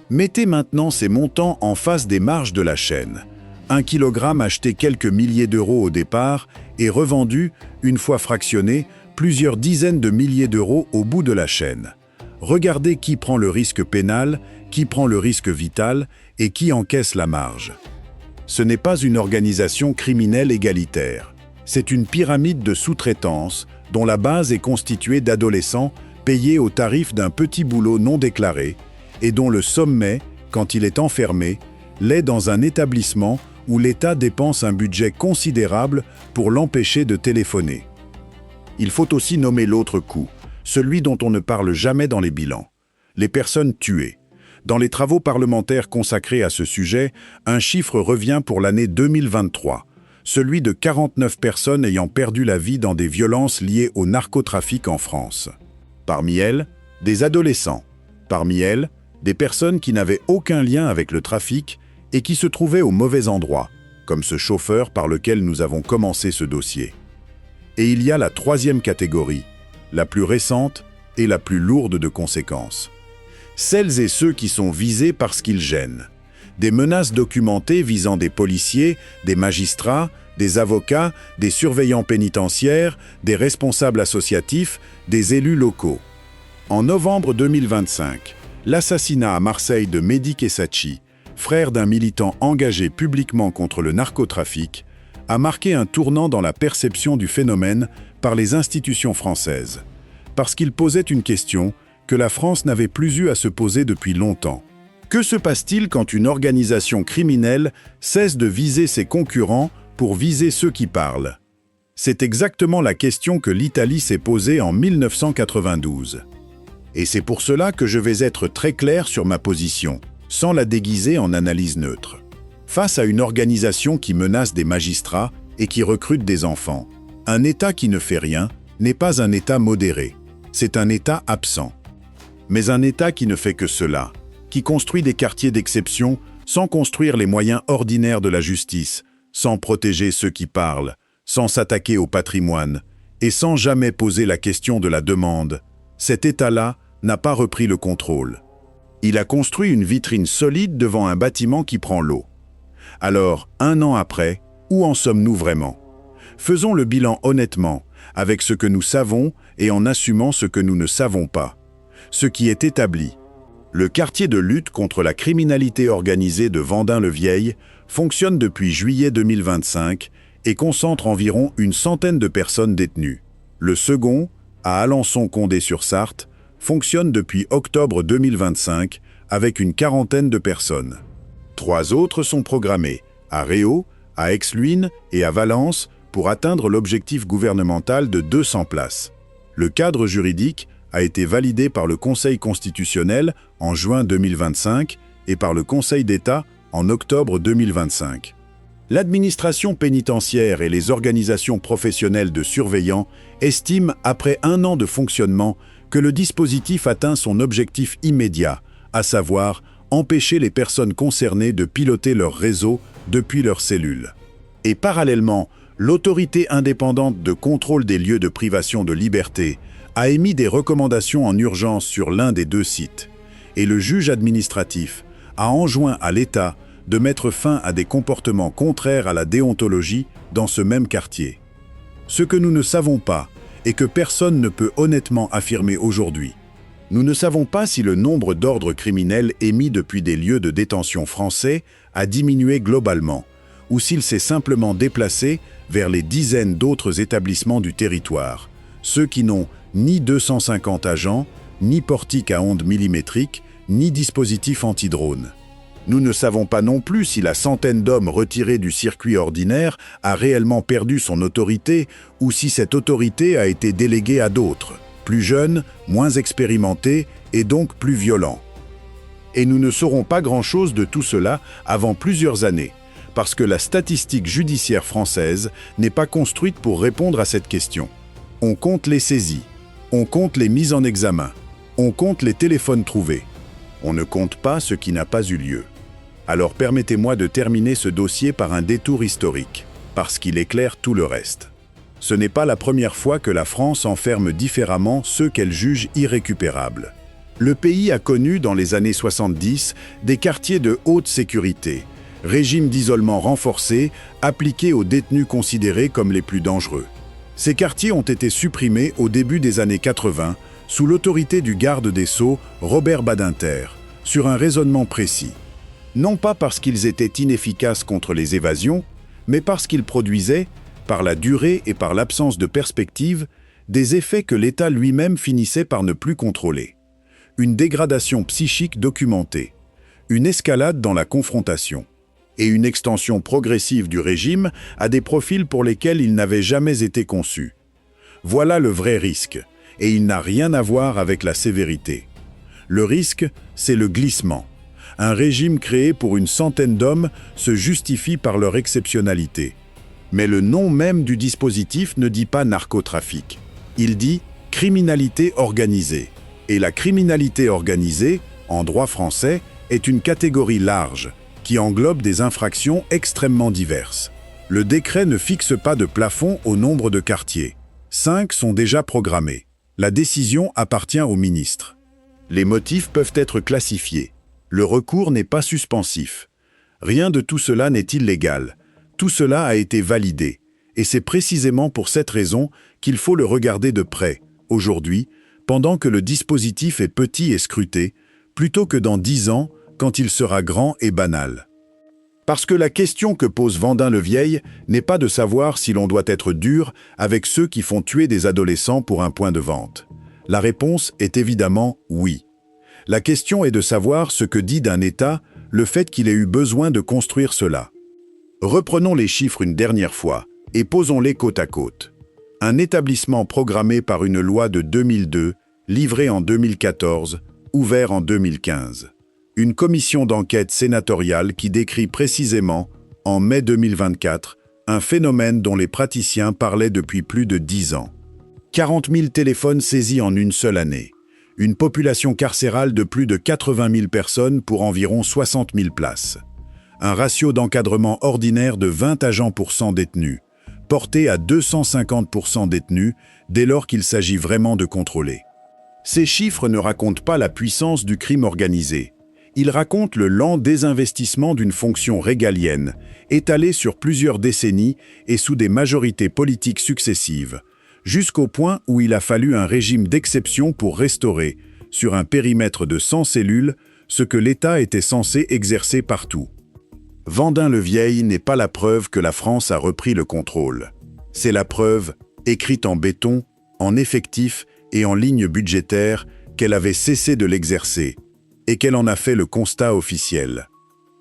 Mettez maintenant ces montants en face des marges de la chaîne. 1 kilogramme acheté quelques milliers d'euros au départ et revendu, une fois fractionné, plusieurs dizaines de milliers d'euros au bout de la chaîne. Regardez qui prend le risque pénal, qui prend le risque vital et qui encaisse la marge. Ce n'est pas une organisation criminelle égalitaire. C'est une pyramide de sous-traitance dont la base est constituée d'adolescents payés au tarif d'un petit boulot non déclaré et dont le sommet, quand il est enfermé, l'est dans un établissement où l'État dépense un budget considérable pour l'empêcher de téléphoner. Il faut aussi nommer l'autre coût, celui dont on ne parle jamais dans les bilans, les personnes tuées. Dans les travaux parlementaires consacrés à ce sujet, un chiffre revient pour l'année 2023, celui de 49 personnes ayant perdu la vie dans des violences liées au narcotrafic en France. Parmi elles, des adolescents. Parmi elles, des personnes qui n'avaient aucun lien avec le trafic et qui se trouvaient au mauvais endroit, comme ce chauffeur par lequel nous avons commencé ce dossier. Et il y a la troisième catégorie, la plus récente et la plus lourde de conséquences. Celles et ceux qui sont visés parce qu'ils gênent. Des menaces documentées visant des policiers, des magistrats, des avocats, des surveillants pénitentiaires, des responsables associatifs, des élus locaux. En novembre 2025, l'assassinat à Marseille de Mehdi Kessachi, frère d'un militant engagé publiquement contre le narcotrafic, a marqué un tournant dans la perception du phénomène par les institutions françaises, parce qu'il posait une question que la France n'avait plus eu à se poser depuis longtemps. Que se passe-t-il quand une organisation criminelle cesse de viser ses concurrents pour viser ceux qui parlent? C'est exactement la question que l'Italie s'est posée en 1992. Et c'est pour cela que je vais être très clair sur ma position, sans la déguiser en analyse neutre. Face à une organisation qui menace des magistrats et qui recrute des enfants, un État qui ne fait rien n'est pas un État modéré, c'est un État absent. Mais un État qui ne fait que cela, qui construit des quartiers d'exception sans construire les moyens ordinaires de la justice, sans protéger ceux qui parlent, sans s'attaquer au patrimoine, et sans jamais poser la question de la demande, cet État-là n'a pas repris le contrôle. Il a construit une vitrine solide devant un bâtiment qui prend l'eau. Alors, 1 an après, où en sommes-nous vraiment? Faisons le bilan honnêtement, avec ce que nous savons et en assumant ce que nous ne savons pas. Ce qui est établi. Le quartier de lutte contre la criminalité organisée de Vendin-le-Vieil fonctionne depuis juillet 2025 et concentre environ une centaine de personnes détenues. Le second, à Alençon-Condé-sur-Sarthe, fonctionne depuis octobre 2025 avec une quarantaine de personnes. 3 autres sont programmés, à Réau, à Aix-Luynes et à Valence, pour atteindre l'objectif gouvernemental de 200 places. Le cadre juridique a été validé par le Conseil constitutionnel en juin 2025 et par le Conseil d'État en octobre 2025. L'administration pénitentiaire et les organisations professionnelles de surveillants estiment, après 1 an de fonctionnement, que le dispositif atteint son objectif immédiat, à savoir empêcher les personnes concernées de piloter leur réseau depuis leurs cellules. Et parallèlement, l'autorité indépendante de contrôle des lieux de privation de liberté a émis des recommandations en urgence sur l'un des 2 sites, et le juge administratif a enjoint à l'État de mettre fin à des comportements contraires à la déontologie dans ce même quartier. Ce que nous ne savons pas, et que personne ne peut honnêtement affirmer aujourd'hui, nous ne savons pas si le nombre d'ordres criminels émis depuis des lieux de détention français a diminué globalement, ou s'il s'est simplement déplacé vers les dizaines d'autres établissements du territoire, ceux qui n'ont ni 250 agents, ni portique à ondes millimétriques, ni dispositif anti-drone. Nous ne savons pas non plus si la centaine d'hommes retirés du circuit ordinaire a réellement perdu son autorité ou si cette autorité a été déléguée à d'autres, plus jeunes, moins expérimentés et donc plus violents. Et nous ne saurons pas grand-chose de tout cela avant plusieurs années, parce que la statistique judiciaire française n'est pas construite pour répondre à cette question. On compte les saisies, on compte les mises en examen, on compte les téléphones trouvés. On ne compte pas ce qui n'a pas eu lieu. Alors permettez-moi de terminer ce dossier par un détour historique, parce qu'il éclaire tout le reste. Ce n'est pas la première fois que la France enferme différemment ceux qu'elle juge irrécupérables. Le pays a connu dans les années 70 des quartiers de haute sécurité, régime d'isolement renforcé appliqué aux détenus considérés comme les plus dangereux. Ces quartiers ont été supprimés au début des années 80 sous l'autorité du garde des Sceaux Robert Badinter, sur un raisonnement précis. Non pas parce qu'ils étaient inefficaces contre les évasions, mais parce qu'ils produisaient, par la durée et par l'absence de perspective, des effets que l'État lui-même finissait par ne plus contrôler. Une dégradation psychique documentée, une escalade dans la confrontation, et une extension progressive du régime à des profils pour lesquels il n'avait jamais été conçu. Voilà le vrai risque, et il n'a rien à voir avec la sévérité. Le risque, c'est le glissement. Un régime créé pour une centaine d'hommes se justifie par leur exceptionnalité. Mais le nom même du dispositif ne dit pas narcotrafic. Il dit criminalité organisée. Et la criminalité organisée, en droit français, est une catégorie large, qui englobe des infractions extrêmement diverses. Le décret ne fixe pas de plafond au nombre de quartiers. 5 sont déjà programmés. La décision appartient au ministre. Les motifs peuvent être classifiés. Le recours n'est pas suspensif. Rien de tout cela n'est illégal. Tout cela a été validé. Et c'est précisément pour cette raison qu'il faut le regarder de près, aujourd'hui, pendant que le dispositif est petit et scruté, plutôt que dans 10 ans, quand il sera grand et banal. Parce que la question que pose Vendin-le-Vieil n'est pas de savoir si l'on doit être dur avec ceux qui font tuer des adolescents pour un point de vente. La réponse est évidemment oui. La question est de savoir ce que dit d'un État le fait qu'il ait eu besoin de construire cela. Reprenons les chiffres une dernière fois et posons-les côte à côte. Un établissement programmé par une loi de 2002, livré en 2014, ouvert en 2015. Une commission d'enquête sénatoriale qui décrit précisément, en mai 2024, un phénomène dont les praticiens parlaient depuis plus de 10 ans. 40 000 téléphones saisis en une seule année. Une population carcérale de plus de 80 000 personnes pour environ 60 000 places. un ratio d'encadrement ordinaire de 20 agents pour 100 détenus, porté à 250 pour 100 détenus dès lors qu'il s'agit vraiment de contrôler. Ces chiffres ne racontent pas la puissance du crime organisé. Ils racontent le lent désinvestissement d'une fonction régalienne, étalée sur plusieurs décennies et sous des majorités politiques successives, jusqu'au point où il a fallu un régime d'exception pour restaurer, sur un périmètre de 100 cellules, ce que l'État était censé exercer partout. Vendin-le-Vieil n'est pas la preuve que la France a repris le contrôle. C'est la preuve, écrite en béton, en effectifs et en lignes budgétaires, qu'elle avait cessé de l'exercer, et qu'elle en a fait le constat officiel.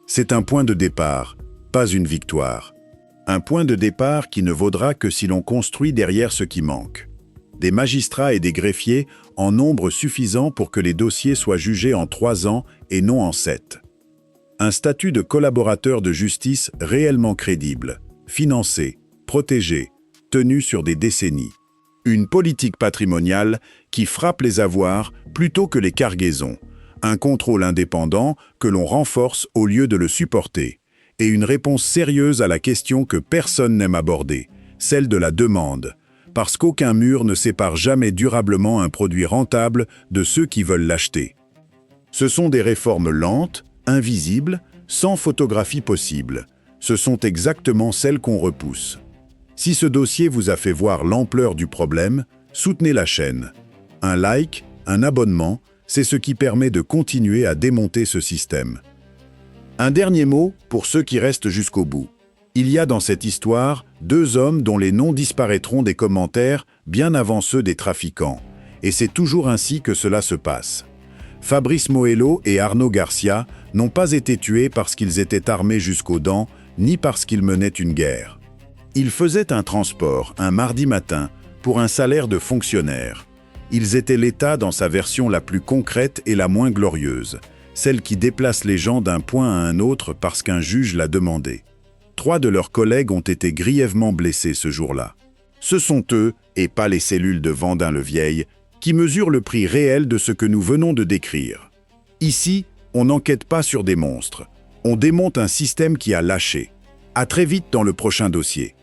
C'est un point de départ, pas une victoire. Un point de départ qui ne vaudra que si l'on construit derrière ce qui manque. Des magistrats et des greffiers en nombre suffisant pour que les dossiers soient jugés en 3 ans et non en 7. Un statut de collaborateur de justice réellement crédible, financé, protégé, tenu sur des décennies. Une politique patrimoniale qui frappe les avoirs plutôt que les cargaisons. Un contrôle indépendant que l'on renforce au lieu de le supporter. Et une réponse sérieuse à la question que personne n'aime aborder, celle de la demande, parce qu'aucun mur ne sépare jamais durablement un produit rentable de ceux qui veulent l'acheter. Ce sont des réformes lentes, invisibles, sans photographie possible. Ce sont exactement celles qu'on repousse. Si ce dossier vous a fait voir l'ampleur du problème, soutenez la chaîne. Un like, un abonnement, c'est ce qui permet de continuer à démonter ce système. Un dernier mot pour ceux qui restent jusqu'au bout. Il y a dans cette histoire 2 hommes dont les noms disparaîtront des commentaires bien avant ceux des trafiquants. Et c'est toujours ainsi que cela se passe. Fabrice Moello et Arnaud Garcia n'ont pas été tués parce qu'ils étaient armés jusqu'aux dents, ni parce qu'ils menaient une guerre. Ils faisaient un transport, un mardi matin, pour un salaire de fonctionnaire. Ils étaient l'État dans sa version la plus concrète et la moins glorieuse. Celle qui déplace les gens d'un point à un autre parce qu'un juge l'a demandé. 3 de leurs collègues ont été grièvement blessés ce jour-là. Ce sont eux, et pas les cellules de Vendin-le-Vieil, qui mesurent le prix réel de ce que nous venons de décrire. Ici, on n'enquête pas sur des monstres. On démonte un système qui a lâché. À très vite dans le prochain dossier.